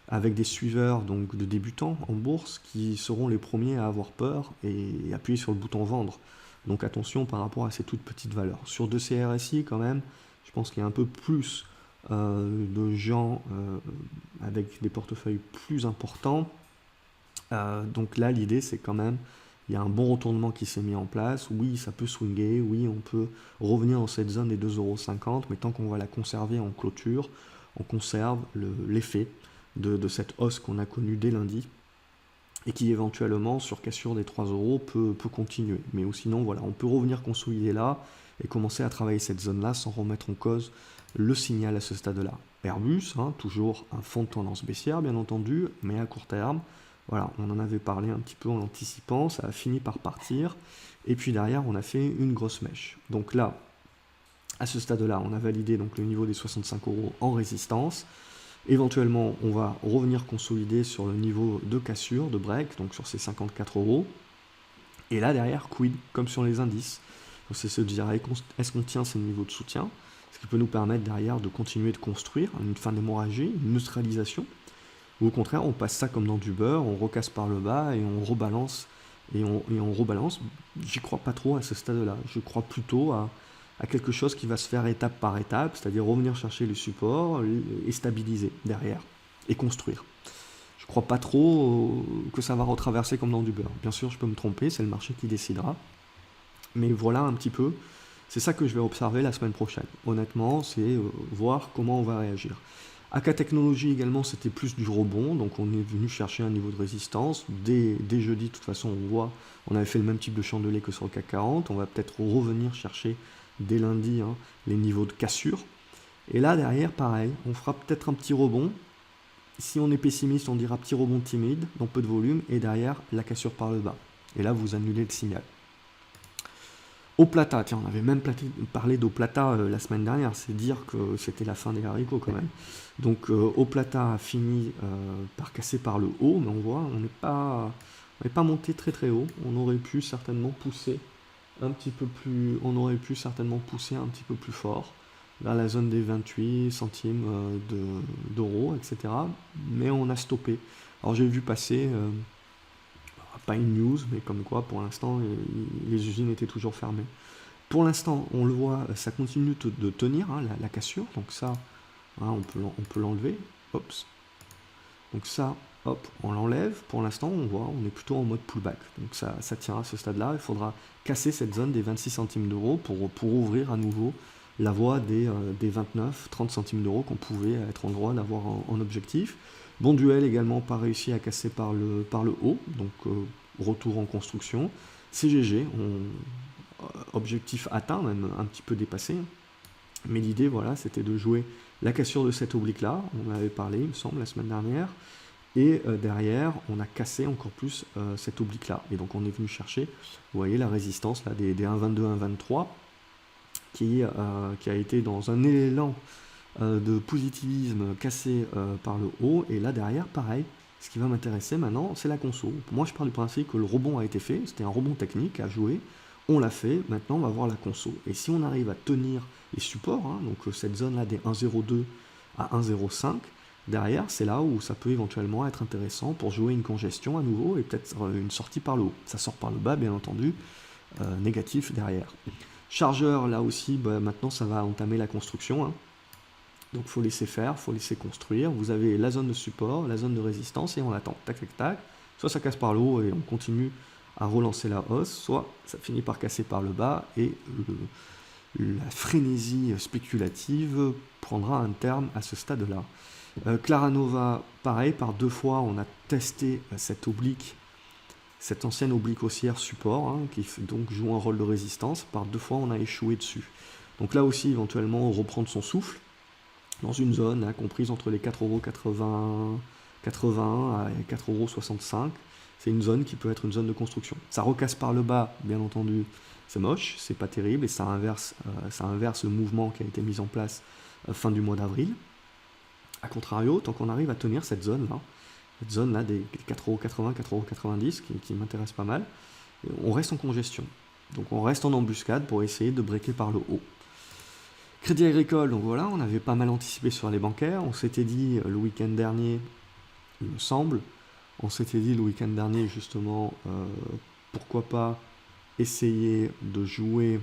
avec des suiveurs donc de débutants en bourse qui seront les premiers à avoir peur et appuyer sur le bouton vendre. Donc attention par rapport à ces toutes petites valeurs. Sur 2 CRSI quand même, je pense qu'il y a un peu plus de gens avec des portefeuilles plus importants. Donc là l'idée c'est quand même, il y a un bon retournement qui s'est mis en place. Oui, ça peut swinger, oui, on peut revenir dans cette zone des 2,50 €, mais tant qu'on va la conserver en clôture, on conserve l'effet de cette hausse qu'on a connue dès lundi et qui éventuellement sur cassure des 3 € peut continuer. Mais sinon, voilà, on peut revenir consolider là et commencer à travailler cette zone-là sans remettre en cause le signal à ce stade-là. Airbus, toujours un fond de tendance baissière bien entendu, mais à court terme. Voilà, on en avait parlé un petit peu en anticipant, ça a fini par partir. Et puis derrière, on a fait une grosse mèche. Donc là, à ce stade-là, on a validé donc le niveau des 65 € en résistance. Éventuellement, on va revenir consolider sur le niveau de cassure, de break, donc sur ces 54 €. Et là, derrière, quid, comme sur les indices. Donc c'est se dire, est-ce qu'on tient ces niveaux de soutien? Ce qui peut nous permettre derrière de continuer de construire une fin d'hémorragie, une neutralisation. Ou au contraire, on passe ça comme dans du beurre, on recasse par le bas et on rebalance. Et on rebalance. J'y crois pas trop à ce stade-là. Je crois plutôt à quelque chose qui va se faire étape par étape, c'est-à-dire revenir chercher les supports et stabiliser derrière, et construire. Je crois pas trop que ça va retraverser comme dans du beurre. Bien sûr, je peux me tromper, c'est le marché qui décidera. Mais voilà un petit peu, c'est ça que je vais observer la semaine prochaine. Honnêtement, c'est voir comment on va réagir. AK Technologies également, c'était plus du rebond, donc on est venu chercher un niveau de résistance. Dès jeudi, de toute façon, on avait fait le même type de chandelier que sur le CAC 40. On va peut-être revenir chercher dès lundi les niveaux de cassure. Et là, derrière, pareil, on fera peut-être un petit rebond. Si on est pessimiste, on dira petit rebond timide, dans peu de volume, et derrière, la cassure par le bas. Et là, vous annulez le signal. Oplata, tiens, on avait même parlé d'Oplata la semaine dernière, c'est dire que c'était la fin des haricots quand même. Donc Oplata a fini par casser par le haut, mais on voit, on n'est pas monté très très haut. On aurait pu certainement pousser un petit peu plus, fort vers la zone des 28 centimes d'euros, etc. Mais on a stoppé. Alors j'ai vu passer pas une news, mais comme quoi pour l'instant les usines étaient toujours fermées. Pour l'instant, on le voit, ça continue de tenir, la cassure, donc ça, Voilà, on peut l'enlever. Hop. Donc ça, hop, on l'enlève. Pour l'instant, on voit, on est plutôt en mode pullback. Donc ça tient à ce stade-là. Il faudra casser cette zone des 26 centimes d'euros pour ouvrir à nouveau la voie des 29-30 centimes d'euros qu'on pouvait être en droit d'avoir en objectif. Bonduelle également pas réussi à casser par le haut, donc retour en construction. CGG, objectif atteint, même un petit peu dépassé. Mais l'idée, voilà, c'était de jouer la cassure de cette oblique-là. On en avait parlé, il me semble, la semaine dernière. Et derrière, on a cassé encore plus cette oblique-là. Et donc, on est venu chercher, vous voyez, la résistance là, des 1,22, 1,23, qui a été dans un élan de positivisme cassé par le haut. Et là, derrière, pareil. Ce qui va m'intéresser maintenant, c'est la conso. Moi, je pars du principe que le rebond a été fait. C'était un rebond technique à jouer. On l'a fait. Maintenant, on va voir la conso. Et si on arrive à tenir les supports, hein, donc cette zone-là des 1,02 à 1,05, derrière, c'est là où ça peut éventuellement être intéressant pour jouer une congestion à nouveau et peut-être une sortie par le haut. Ça sort par le bas, bien entendu, négatif derrière. Chargeur, là aussi, bah, maintenant, ça va entamer la construction. Hein. Donc, il faut laisser faire, il faut laisser construire. Vous avez la zone de support, la zone de résistance et on attend. Tac, tac, tac. Soit ça casse par le haut et on continue à relancer la hausse, soit ça finit par casser par le bas et la frénésie spéculative prendra un terme à ce stade-là. Claranova, pareil, par 2 fois, on a testé cette oblique, cette ancienne oblique haussière support, hein, qui donc joue un rôle de résistance. Par 2 fois, on a échoué dessus. Donc là aussi, éventuellement, reprendre son souffle dans une zone hein, comprise entre les 4,81 € et 4,65 €. C'est une zone qui peut être une zone de construction. Ça recasse par le bas, bien entendu, c'est moche, c'est pas terrible, et ça inverse le mouvement qui a été mis en place fin du mois d'avril. A contrario, tant qu'on arrive à tenir cette zone-là des 4,80 €, 4,90 € qui m'intéresse pas mal, on reste en congestion. Donc on reste en embuscade pour essayer de breaker par le haut. Crédit Agricole, donc voilà, on avait pas mal anticipé sur les bancaires. On s'était dit le week-end dernier, il me semble, on s'était dit le week-end dernier justement, pourquoi pas essayer de jouer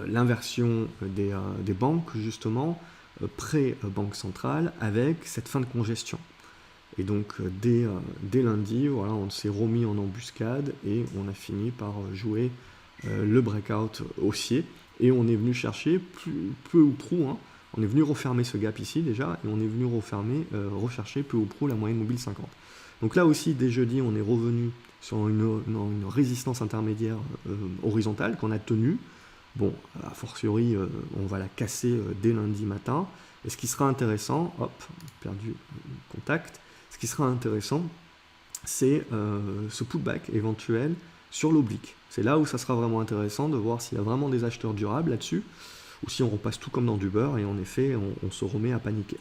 l'inversion des banques justement, pré-banque centrale, avec cette fin de congestion. Et donc dès lundi, voilà, on s'est remis en embuscade et on a fini par jouer le breakout haussier. Et on est venu chercher peu ou prou, hein, on est venu refermer ce gap ici déjà, et on est venu rechercher peu ou prou la moyenne mobile 50. Donc là aussi, dès jeudi, on est revenu sur une résistance intermédiaire horizontale qu'on a tenue. Bon, a fortiori, on va la casser dès lundi matin. Et ce qui sera intéressant, hop, perdu le contact, ce qui sera intéressant, c'est ce pullback éventuel sur l'oblique. C'est là où ça sera vraiment intéressant de voir s'il y a vraiment des acheteurs durables là-dessus, ou si on repasse tout comme dans du beurre et en effet on se remet à paniquer.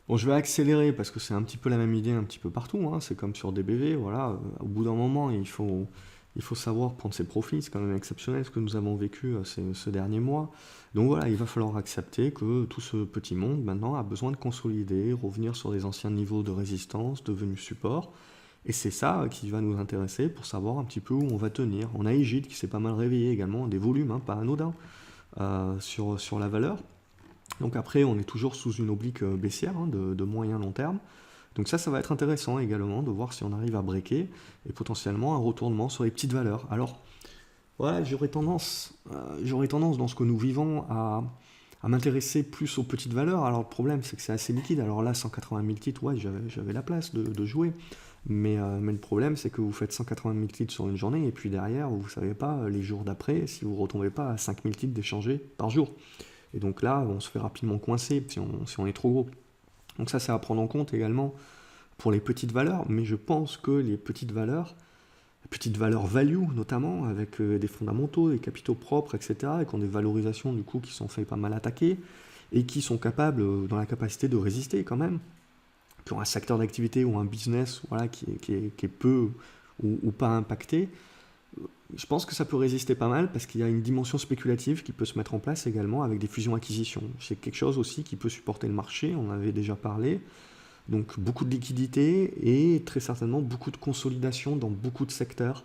Bon, je vais accélérer parce que c'est un petit peu la même idée un petit peu partout, hein. C'est comme sur DBV, voilà, au bout d'un moment il faut savoir prendre ses profits, c'est quand même exceptionnel ce que nous avons vécu ce dernier mois. Donc voilà, il va falloir accepter que tout ce petit monde maintenant a besoin de consolider, revenir sur des anciens niveaux de résistance, devenus support. Et c'est ça qui va nous intéresser pour savoir un petit peu où on va tenir. On a Egide qui s'est pas mal réveillé également, des volumes, hein, pas anodins, sur la valeur. Donc après, on est toujours sous une oblique baissière hein, de moyen long terme. Donc ça va être intéressant également de voir si on arrive à breaker et potentiellement un retournement sur les petites valeurs. Alors voilà, j'aurais tendance dans ce que nous vivons à m'intéresser plus aux petites valeurs. Alors le problème c'est que c'est assez liquide. Alors là, 180 000 titres, ouais, j'avais la place de jouer. Mais le problème c'est que vous faites 180 000 titres sur une journée et puis derrière, vous ne savez pas les jours d'après si vous ne retombez pas à 5 000 titres d'échangés par jour. Et donc là, on se fait rapidement coincer si on est trop gros. Donc ça, c'est à prendre en compte également pour les petites valeurs, mais je pense que les petites valeurs value notamment, avec des fondamentaux, des capitaux propres, etc., et qui ont des valorisations du coup qui sont fait pas mal attaquer, et qui sont capables, dans la capacité de résister quand même, qui ont un secteur d'activité ou un business voilà, qui est peu ou pas impacté, je pense que ça peut résister pas mal parce qu'il y a une dimension spéculative qui peut se mettre en place également avec des fusions-acquisitions. C'est quelque chose aussi qui peut supporter le marché, on en avait déjà parlé. Donc beaucoup de liquidités et très certainement beaucoup de consolidation dans beaucoup de secteurs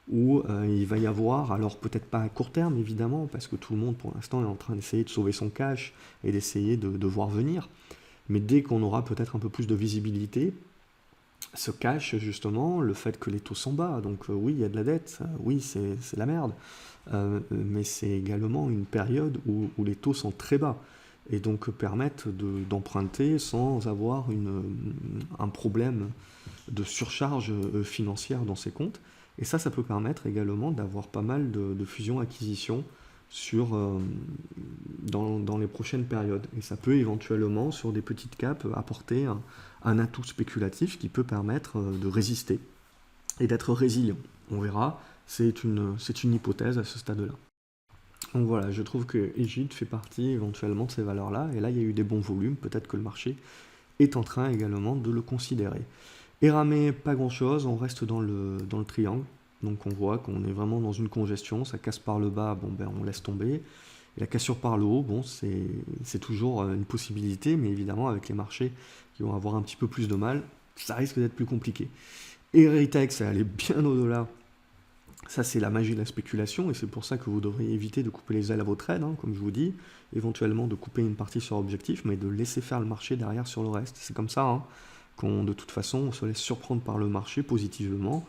où il va y avoir, alors peut-être pas à court terme évidemment, parce que tout le monde pour l'instant est en train d'essayer de sauver son cash et d'essayer de voir venir, mais dès qu'on aura peut-être un peu plus de visibilité, se cache justement le fait que les taux sont bas. Donc oui, il y a de la dette, oui, c'est la merde. Mais c'est également une période où les taux sont très bas et donc permettent d'emprunter sans avoir un problème de surcharge financière dans ses comptes. Et ça peut permettre également d'avoir pas mal de fusions-acquisitions dans les prochaines périodes. Et ça peut éventuellement, sur des petites capes, apporter un atout spéculatif qui peut permettre de résister et d'être résilient. On verra, c'est une hypothèse à ce stade-là. Donc voilà, je trouve que Egid fait partie éventuellement de ces valeurs-là, et là il y a eu des bons volumes, peut-être que le marché est en train également de le considérer. Eramé, pas grand-chose, on reste dans le triangle, donc on voit qu'on est vraiment dans une congestion, ça casse par le bas, bon ben on laisse tomber, et la cassure par le haut, bon c'est toujours une possibilité, mais évidemment avec les marchés qui vont avoir un petit peu plus de mal, ça risque d'être plus compliqué. Erytex, ça allait bien au-delà. Ça, c'est la magie de la spéculation, et c'est pour ça que vous devriez éviter de couper les ailes à vos trades, hein, comme je vous dis, éventuellement de couper une partie sur objectif, mais de laisser faire le marché derrière sur le reste. C'est comme ça hein, qu'on, de toute façon, on se laisse surprendre par le marché positivement,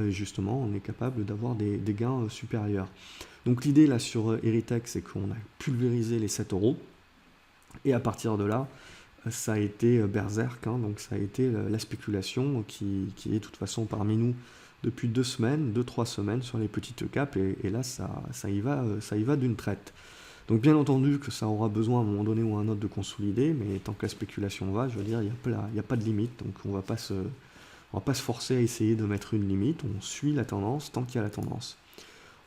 justement, on est capable d'avoir des gains supérieurs. Donc l'idée là sur Erytex, c'est qu'on a pulvérisé les 7 euros, et à partir de là, ça a été berserk, hein, donc ça a été la spéculation qui est de toute façon parmi nous depuis 2-3 semaines sur les petites capes, et là ça y va d'une traite. Donc bien entendu que ça aura besoin à un moment donné ou à un autre de consolider, mais tant que la spéculation va, je veux dire, il n'y a pas de limite, donc on va pas se forcer à essayer de mettre une limite, on suit la tendance tant qu'il y a la tendance.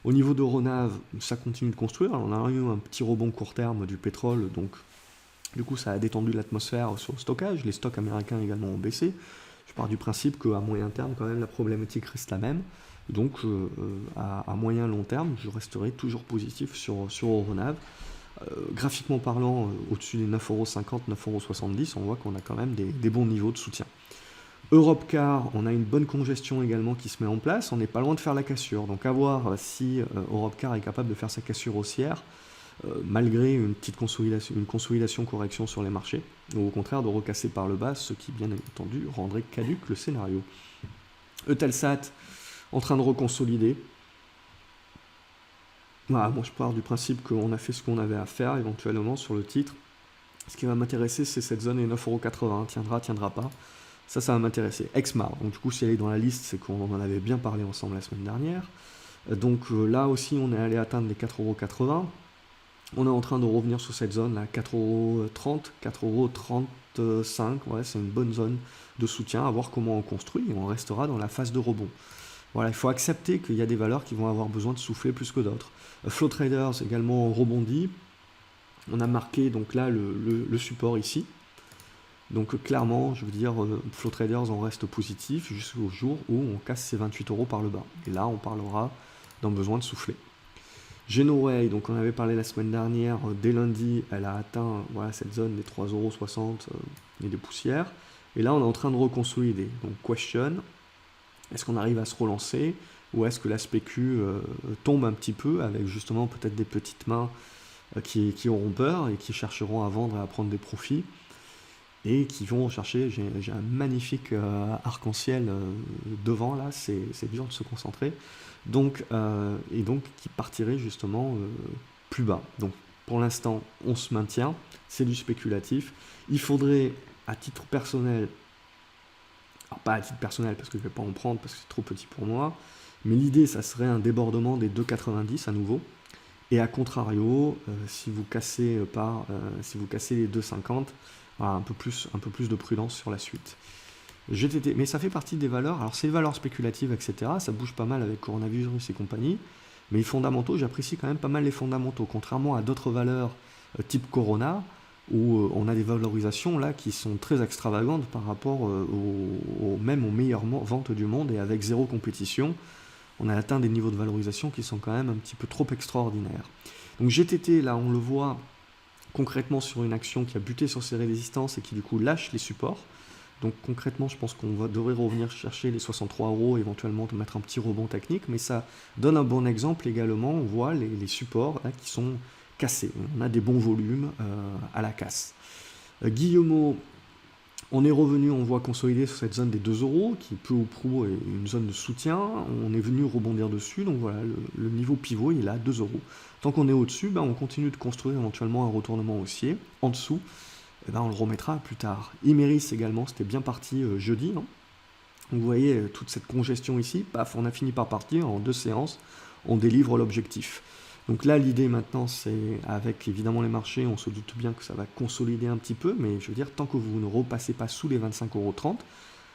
Au niveau de Ronav, ça continue de construire, on a eu un petit rebond court terme du pétrole, donc du coup ça a détendu l'atmosphère sur le stockage, les stocks américains également ont baissé. Je pars du principe qu'à moyen terme, quand même, la problématique reste la même. Donc, à moyen long terme, je resterai toujours positif sur Euronav. Graphiquement parlant, au-dessus des 9,50€, 9,70€, on voit qu'on a quand même des bons niveaux de soutien. Europcar, on a une bonne congestion également qui se met en place. On n'est pas loin de faire la cassure. Donc, à voir si Europcar est capable de faire sa cassure haussière, malgré une petite consolidation correction sur les marchés, ou au contraire de recasser par le bas, ce qui bien entendu rendrait caduc le scénario. Eutelsat en train de reconsolider. Voilà, moi je pars du principe qu'on a fait ce qu'on avait à faire éventuellement sur le titre. Ce qui va m'intéresser, c'est cette zone est 9,80€, tiendra pas. Ça va m'intéresser. Exmar, donc du coup si elle est dans la liste, c'est qu'on en avait bien parlé ensemble la semaine dernière. Donc là aussi on est allé atteindre les 4,80€. On est en train de revenir sur cette zone là, 4,30€, 4,35€, ouais, c'est une bonne zone de soutien, à voir comment on construit, et on restera dans la phase de rebond. Voilà, il faut accepter qu'il y a des valeurs qui vont avoir besoin de souffler plus que d'autres. Flow Traders également rebondi, on a marqué donc là le support ici. Donc clairement, je veux dire, Flow Traders en reste positif jusqu'au jour où on casse ces 28€ par le bas. Et là, on parlera d'un besoin de souffler. Genoway, donc on avait parlé la semaine dernière, dès lundi, elle a atteint voilà, cette zone des 3,60€ et des poussières. Et là, on est en train de reconsolider. Donc, question, est-ce qu'on arrive à se relancer ou est-ce que la spécu tombe un petit peu avec justement peut-être des petites mains qui auront peur et qui chercheront à vendre et à prendre des profits et qui vont chercher, j'ai un magnifique arc-en-ciel devant là, c'est dur de se concentrer. Donc, et donc qui partirait justement plus bas. Donc pour l'instant, on se maintient, c'est du spéculatif. Il faudrait, à titre personnel, alors pas à titre personnel parce que je ne vais pas en prendre parce que c'est trop petit pour moi, mais l'idée, ça serait un débordement des 2,90 à nouveau. Et à contrario, si vous cassez les 2,50, voilà, un peu plus de prudence sur la suite. GTT, mais ça fait partie des valeurs, alors c'est des valeurs spéculatives, etc. Ça bouge pas mal avec coronavirus et compagnie, mais les fondamentaux, j'apprécie quand même pas mal les fondamentaux, contrairement à d'autres valeurs type Corona, où on a des valorisations là qui sont très extravagantes par rapport même aux meilleures ventes du monde, et avec zéro compétition, on a atteint des niveaux de valorisation qui sont quand même un petit peu trop extraordinaires. Donc GTT, là on le voit concrètement sur une action qui a buté sur ses résistances et qui du coup lâche les supports. Donc concrètement, je pense qu'on devrait revenir chercher les 63 €, éventuellement mettre un petit rebond technique, mais ça donne un bon exemple également. On voit les supports là, qui sont cassés. On a des bons volumes à la casse. Guillemot, on est revenu, on voit consolider sur cette zone des 2 €, qui peu ou prou est une zone de soutien. On est venu rebondir dessus, donc voilà, le niveau pivot il est là à 2 €. Tant qu'on est au-dessus, on continue de construire éventuellement un retournement haussier. En dessous, on le remettra plus tard. Imerys également, c'était bien parti jeudi. Donc vous voyez toute cette congestion ici, paf, on a fini par partir en 2 séances, on délivre l'objectif. Donc là, l'idée maintenant, c'est avec évidemment les marchés, on se doute bien que ça va consolider un petit peu, mais je veux dire, tant que vous ne repassez pas sous les 25,30 €,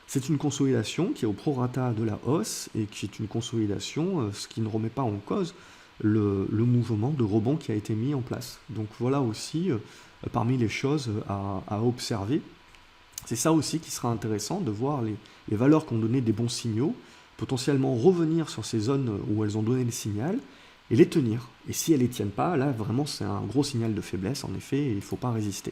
c'est une consolidation qui est au prorata de la hausse et qui est une consolidation, ce qui ne remet pas en cause le mouvement de rebond qui a été mis en place. Donc voilà aussi parmi les choses à observer. C'est ça aussi qui sera intéressant de voir les valeurs qui ont donné des bons signaux, potentiellement revenir sur ces zones où elles ont donné des signaux et les tenir. Et si elles ne les tiennent pas, là vraiment c'est un gros signal de faiblesse en effet, et il ne faut pas résister.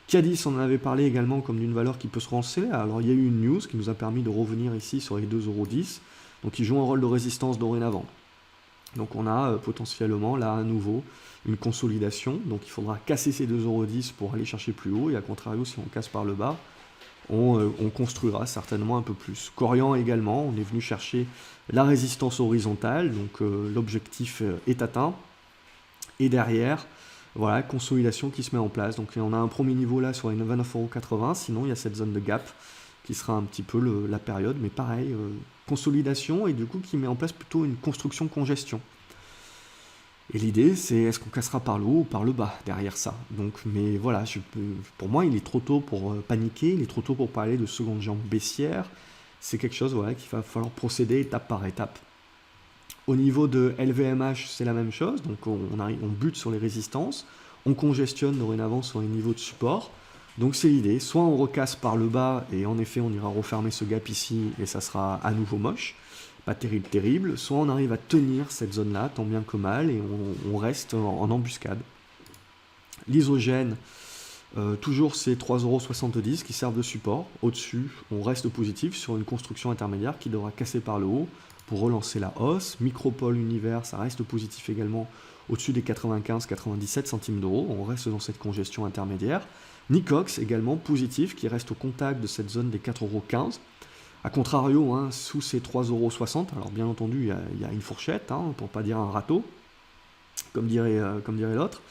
Cadiz, on en avait parlé également comme d'une valeur qui peut se relancer. Alors il y a eu une news qui nous a permis de revenir ici sur les 2,10 €, donc il joue un rôle de résistance dorénavant. Donc on a potentiellement là à nouveau une consolidation, donc il faudra casser ces 2,10 € pour aller chercher plus haut, et à contrario si on casse par le bas, on construira certainement un peu plus. Corian également, on est venu chercher la résistance horizontale, donc l'objectif est atteint, et derrière, voilà, consolidation qui se met en place. Donc on a un premier niveau là sur les 29,80 €, sinon il y a cette zone de gap qui sera un petit peu la période, mais pareil, consolidation, et du coup qui met en place plutôt une construction congestion. Et l'idée, c'est est-ce qu'on cassera par le haut ou par le bas derrière ça. Donc, mais voilà, pour moi, il est trop tôt pour paniquer, il est trop tôt pour parler de seconde jambe baissière. C'est quelque chose voilà, qu'il va falloir procéder étape par étape. Au niveau de LVMH, c'est la même chose. Donc on bute sur les résistances, on congestionne dorénavant sur les niveaux de support. Donc c'est l'idée, soit on recasse par le bas et en effet on ira refermer ce gap ici et ça sera à nouveau moche, pas terrible, soit on arrive à tenir cette zone là tant bien que mal et on reste en embuscade. L'isogène, toujours ces 3,70 € qui servent de support. Au-dessus, on reste positif sur une construction intermédiaire qui devra casser par le haut pour relancer la hausse. Micropole Univers, ça reste positif également au-dessus des 95-97 centimes d'euros. On reste dans cette congestion intermédiaire. Nicox également positif qui reste au contact de cette zone des 4,15 €. A contrario, sous ces 3,60 €, alors bien entendu, il y a une fourchette, pour ne pas dire un râteau, comme dirait l'autre.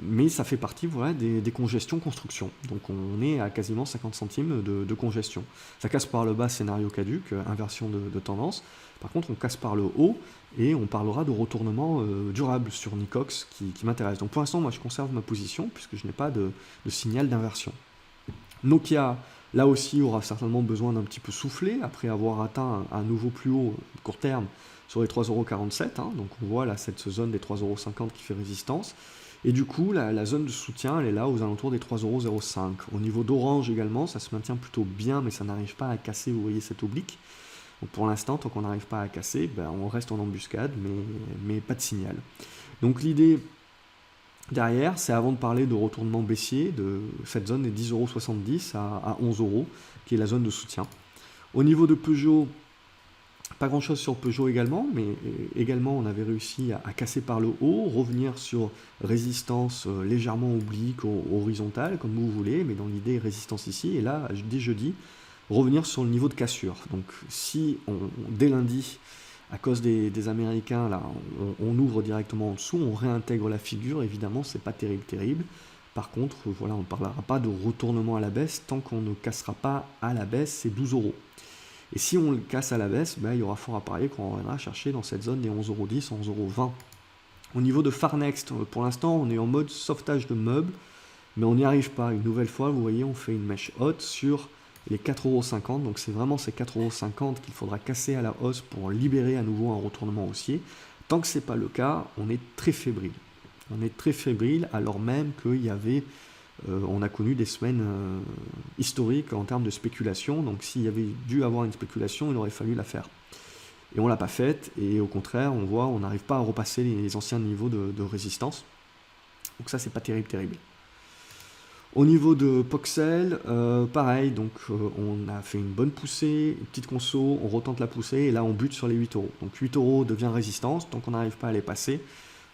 Mais ça fait partie voilà, des congestions construction. Donc on est à quasiment 50 centimes de congestion. Ça casse par le bas, scénario caduc, inversion de tendance. Par contre, on casse par le haut et on parlera de retournement durable sur Nicox qui m'intéresse. Donc pour l'instant, moi je conserve ma position puisque je n'ai pas de signal d'inversion. Nokia, là aussi, aura certainement besoin d'un petit peu souffler après avoir atteint un nouveau plus haut court terme sur les 3,47 €, donc on voit là cette zone des 3,50 € qui fait résistance, et du coup la zone de soutien elle est là aux alentours des 3,05 €. Au niveau d'Orange également, ça se maintient plutôt bien, mais ça n'arrive pas à casser, vous voyez cette oblique. Donc pour l'instant, tant qu'on n'arrive pas à casser, on reste en embuscade, mais pas de signal. Donc l'idée derrière, c'est avant de parler de retournement baissier, de cette zone des 10,70 € à 11 €, qui est la zone de soutien. Au niveau de Peugeot, pas grand chose sur Peugeot également, mais également on avait réussi à casser par le haut, revenir sur résistance légèrement oblique, horizontale, comme vous voulez, mais dans l'idée résistance ici, et là, dès jeudi, revenir sur le niveau de cassure. Donc si dès lundi, à cause des Américains, là, on ouvre directement en dessous, on réintègre la figure, évidemment, c'est pas terrible. Par contre, voilà, on ne parlera pas de retournement à la baisse tant qu'on ne cassera pas à la baisse ces 12 €. Et si on le casse à la baisse, il y aura fort à parier qu'on reviendra chercher dans cette zone des 11,10 €, 11,20 €. Au niveau de Farnext, pour l'instant, on est en mode sauvetage de meubles, mais on n'y arrive pas. Une nouvelle fois, vous voyez, on fait une mèche haute sur les 4,50 €. Donc c'est vraiment ces 4,50 € qu'il faudra casser à la hausse pour libérer à nouveau un retournement haussier. Tant que ce n'est pas le cas, on est très fébrile. On est très fébrile alors même qu'il y avait... on a connu des semaines historiques en termes de spéculation, donc s'il y avait dû avoir une spéculation, il aurait fallu la faire. Et on ne l'a pas faite, et au contraire, on voit, on n'arrive pas à repasser les anciens niveaux de résistance. Donc ça, c'est pas terrible. Au niveau de Poxel, pareil, donc on a fait une bonne poussée, une petite conso, on retente la poussée et là on bute sur les 8 euros. Donc 8 euros devient résistance, tant qu'on n'arrive pas à les passer,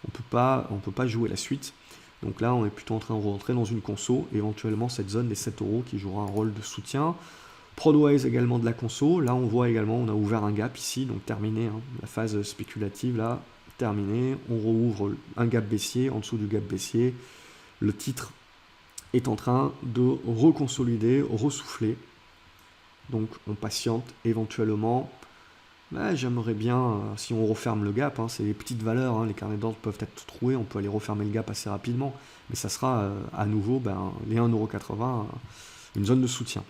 on peut pas jouer la suite. Donc là on est plutôt en train de rentrer dans une conso, éventuellement cette zone des 7 euros qui jouera un rôle de soutien. Prodways également de la conso, là on voit également, on a ouvert un gap ici, donc terminé, hein, la phase spéculative là, terminée, on rouvre un gap baissier, en dessous du gap baissier, le titre est en train de reconsolider, ressouffler. Donc on patiente éventuellement. J'aimerais bien, si on referme le gap, hein, c'est des petites valeurs, hein, les carnets d'ordre peuvent être troués, on peut aller refermer le gap assez rapidement, mais ça sera à nouveau les 1,80 €, une zone de soutien.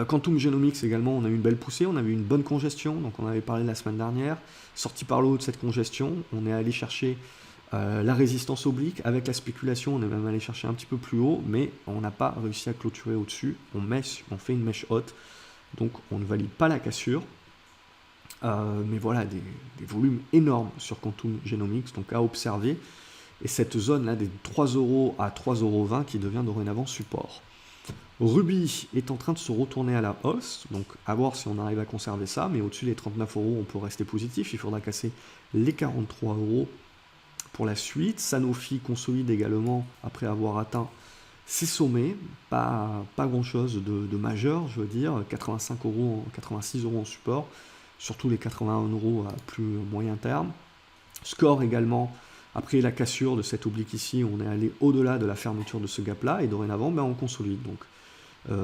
Quantum Genomics également, on a eu une belle poussée, on avait une bonne congestion, donc on avait parlé la semaine dernière, sorti par le haut de cette congestion, on est allé chercher la résistance oblique, avec la spéculation on est même allé chercher un petit peu plus haut, mais on n'a pas réussi à clôturer au-dessus, on fait une mèche haute, donc on ne valide pas la cassure, mais voilà, des volumes énormes sur Quantum Genomics, donc à observer, et cette zone là des 3 € à 3,20 € qui devient dorénavant support. Ruby est en train de se retourner à la hausse, donc à voir si on arrive à conserver ça, mais au-dessus des 39 € on peut rester positif, il faudra casser les 43 € pour la suite. Sanofi consolide également après avoir atteint ses sommets, pas grand chose de majeur, je veux dire, 85 €, 86 € en support, surtout les 81 € à plus moyen terme. Score également, après la cassure de cette oblique ici, on est allé au-delà de la fermeture de ce gap-là, et dorénavant, on consolide. Donc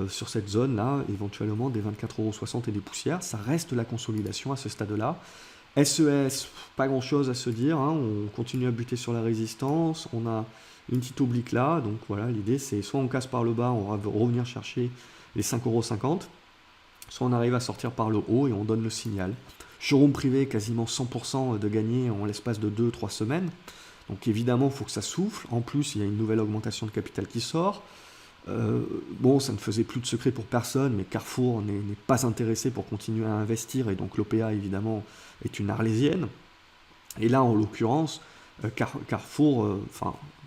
sur cette zone-là, éventuellement des 24,60 € et des poussières, ça reste la consolidation à ce stade-là. SES, pas grand-chose à se dire, hein, on continue à buter sur la résistance, on a une petite oblique là, donc voilà, l'idée c'est soit on casse par le bas, on va revenir chercher les 5,50 €, soit on arrive à sortir par le haut et on donne le signal. Showroom privé, quasiment 100% de gagné en l'espace de 2-3 semaines, donc évidemment il faut que ça souffle, en plus il y a une nouvelle augmentation de capital qui sort. Bon, ça ne faisait plus de secret pour personne, mais Carrefour n'est pas intéressé pour continuer à investir, et donc l'OPA évidemment est une arlésienne. Et là, en l'occurrence, Carrefour,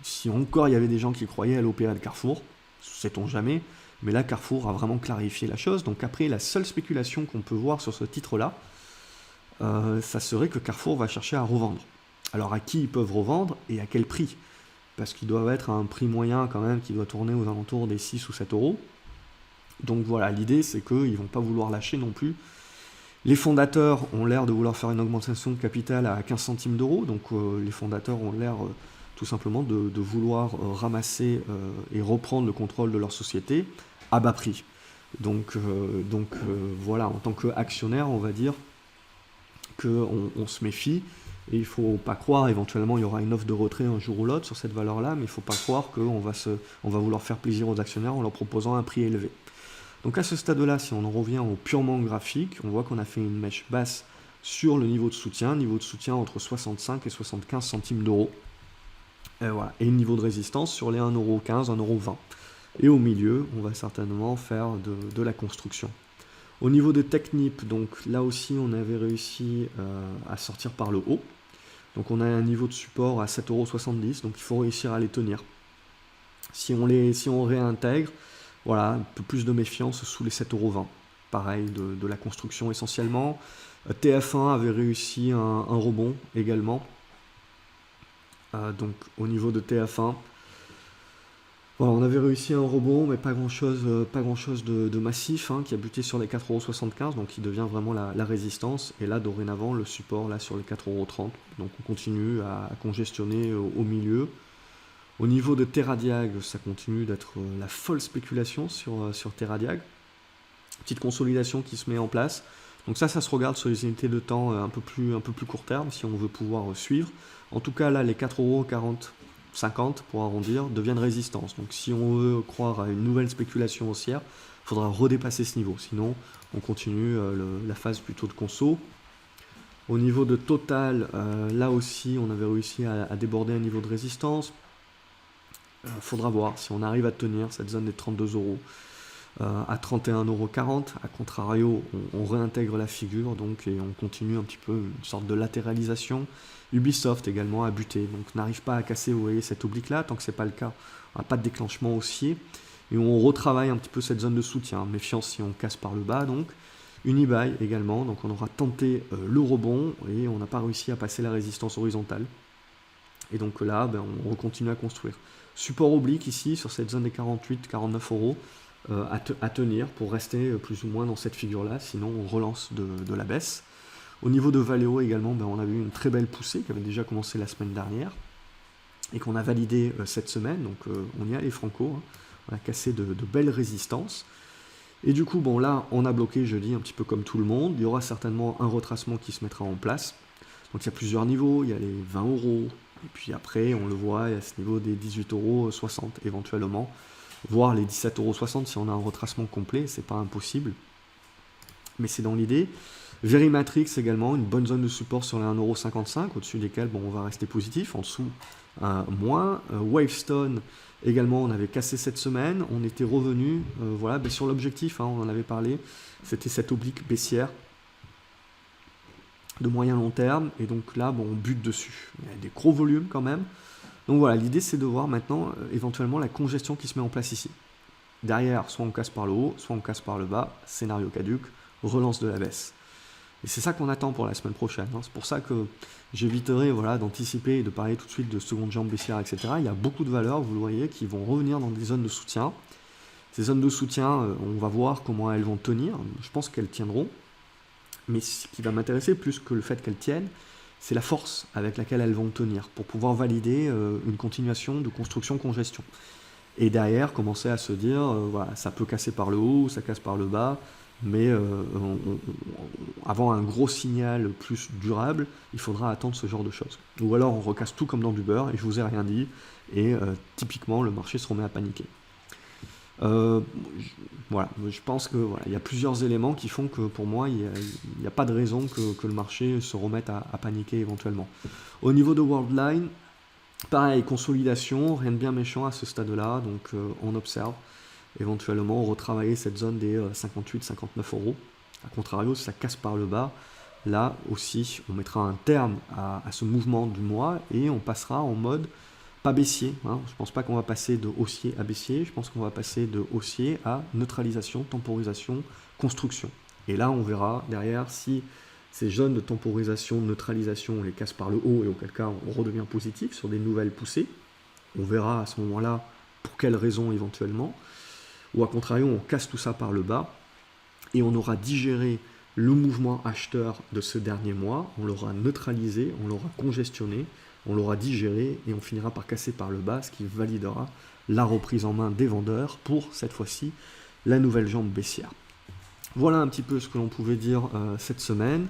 si encore il y avait des gens qui croyaient à l'OPA de Carrefour, sait-on jamais, mais là Carrefour a vraiment clarifié la chose. Donc après, la seule spéculation qu'on peut voir sur ce titre-là, ça serait que Carrefour va chercher à revendre. Alors à qui ils peuvent revendre et à quel prix ? Parce qu'ils doivent être à un prix moyen quand même qui doit tourner aux alentours des 6 ou 7 €. Donc voilà, l'idée c'est qu'ils ne vont pas vouloir lâcher non plus. Les fondateurs ont l'air de vouloir faire une augmentation de capital à 15 centimes d'euros, donc les fondateurs ont l'air tout simplement de vouloir ramasser et reprendre le contrôle de leur société à bas prix. Donc voilà, en tant qu'actionnaire, on va dire qu'on se méfie. Et il ne faut pas croire, éventuellement il y aura une offre de retrait un jour ou l'autre sur cette valeur-là, mais il ne faut pas croire qu'on va vouloir faire plaisir aux actionnaires en leur proposant un prix élevé. Donc à ce stade-là, si on en revient au purement graphique, on voit qu'on a fait une mèche basse sur le niveau de soutien entre 65 et 75 centimes d'euros. Et voilà, et le niveau de résistance sur les 1,15 €, 1,20 €. Et au milieu, on va certainement faire de la construction. Au niveau de Technip, donc là aussi on avait réussi à sortir par le haut. Donc on a un niveau de support à 7,70 €, donc il faut réussir à les tenir. Si on réintègre, voilà, un peu plus de méfiance sous les 7,20 €. Pareil, de la construction essentiellement. TF1 avait réussi un rebond également. Donc au niveau de TF1, voilà, on avait réussi un rebond, mais pas grand chose de massif, hein, qui a buté sur les 4,75 €, donc qui devient vraiment la résistance. Et là, dorénavant, le support là sur les 4,30 €. Donc on continue à congestionner au milieu. Au niveau de Teradiag, ça continue d'être la folle spéculation sur Teradiag. Petite consolidation qui se met en place. Donc ça se regarde sur les unités de temps un peu plus court terme, si on veut pouvoir suivre. En tout cas, là, les 4,40 €, 50 pour arrondir, deviennent résistance. Donc si on veut croire à une nouvelle spéculation haussière, il faudra redépasser ce niveau. Sinon, on continue la phase plutôt de conso. Au niveau de Total, là aussi, on avait réussi à déborder un niveau de résistance. Faudra voir si on arrive à tenir cette zone des 32 €. à 31,40 €. A contrario, on réintègre la figure donc, et on continue un petit peu une sorte de latéralisation. Ubisoft également a buté, donc n'arrive pas à casser, vous voyez, cette oblique là. Tant que ce n'est pas le cas, on n'a pas de déclenchement haussier. Et on retravaille un petit peu cette zone de soutien. Méfiance si on casse par le bas donc. Unibail également, donc on aura tenté le rebond et on n'a pas réussi à passer la résistance horizontale. Et donc là, on continue à construire. Support oblique ici, sur cette zone des 48-49 € à tenir pour rester plus ou moins dans cette figure-là, sinon on relance de la baisse. Au niveau de Valeo également, on a vu une très belle poussée qui avait déjà commencé la semaine dernière et qu'on a validé cette semaine, donc on y allait franco, hein. On a cassé de belles résistances. Et du coup, là, on a bloqué jeudi un petit peu comme tout le monde. Il y aura certainement un retracement qui se mettra en place. Donc il y a plusieurs niveaux, il y a les 20 €, et puis après, on le voit, il y a ce niveau des 18,60 € éventuellement, voire les 17,60 € si on a un retracement complet, c'est pas impossible, mais c'est dans l'idée. Verimatrix également, une bonne zone de support sur les 1,55 €, au-dessus desquels on va rester positif, en dessous moins. Wavestone également, on avait cassé cette semaine, on était revenu voilà, sur l'objectif, hein, on en avait parlé, c'était cette oblique baissière de moyen long terme, et donc là on bute dessus. Il y a des gros volumes quand même. Donc voilà, l'idée c'est de voir maintenant éventuellement la congestion qui se met en place ici. Derrière, soit on casse par le haut, soit on casse par le bas, scénario caduc, relance de la baisse. Et c'est ça qu'on attend pour la semaine prochaine, hein. C'est pour ça que j'éviterai d'anticiper et de parler tout de suite de seconde jambe baissière, etc. Il y a beaucoup de valeurs, vous le voyez, qui vont revenir dans des zones de soutien. Ces zones de soutien, on va voir comment elles vont tenir. Je pense qu'elles tiendront. Mais ce qui va m'intéresser plus que le fait qu'elles tiennent, c'est la force avec laquelle elles vont tenir pour pouvoir valider une continuation de construction-congestion. Et derrière, commencer à se dire, voilà, ça peut casser par le haut, ça casse par le bas, mais avant un gros signal plus durable, il faudra attendre ce genre de choses. Ou alors on recasse tout comme dans du beurre et je vous ai rien dit, et typiquement le marché se remet à paniquer. Voilà, je pense que il y a plusieurs éléments qui font que pour moi il n'y a pas de raison que le marché se remette à paniquer éventuellement. Au niveau de Worldline, pareil, consolidation, rien de bien méchant à ce stade-là, donc on observe éventuellement retravailler cette zone des 58-59 €. A contrario, si ça casse par le bas, là aussi on mettra un terme à ce mouvement du mois et on passera en mode pas baissier, hein. Je ne pense pas qu'on va passer de haussier à baissier, je pense qu'on va passer de haussier à neutralisation, temporisation, construction. Et là, on verra derrière si ces zones de temporisation, neutralisation, on les casse par le haut et auquel cas on redevient positif sur des nouvelles poussées. On verra à ce moment-là pour quelles raisons éventuellement. Ou à contrario, on casse tout ça par le bas et on aura digéré le mouvement acheteur de ce dernier mois, on l'aura neutralisé, on l'aura congestionné, on l'aura digéré et on finira par casser par le bas, ce qui validera la reprise en main des vendeurs pour, cette fois-ci, la nouvelle jambe baissière. Voilà un petit peu ce que l'on pouvait dire cette semaine.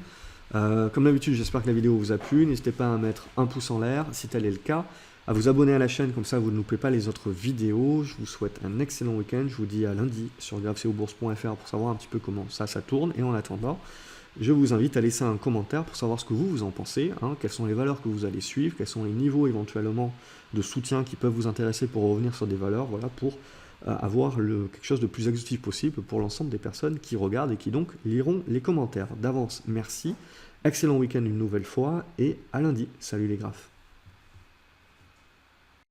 Comme d'habitude, j'espère que la vidéo vous a plu. N'hésitez pas à mettre un pouce en l'air si tel est le cas, à vous abonner à la chaîne, comme ça vous ne loupez pas les autres vidéos. Je vous souhaite un excellent week-end. Je vous dis à lundi sur grafceobourse.fr pour savoir un petit peu comment ça tourne. Et en attendant, je vous invite à laisser un commentaire pour savoir ce que vous en pensez, hein, quelles sont les valeurs que vous allez suivre, quels sont les niveaux éventuellement de soutien qui peuvent vous intéresser pour revenir sur des valeurs, voilà, pour avoir quelque chose de plus exhaustif possible pour l'ensemble des personnes qui regardent et qui donc liront les commentaires. D'avance, merci, excellent week-end une nouvelle fois et à lundi. Salut les graphes.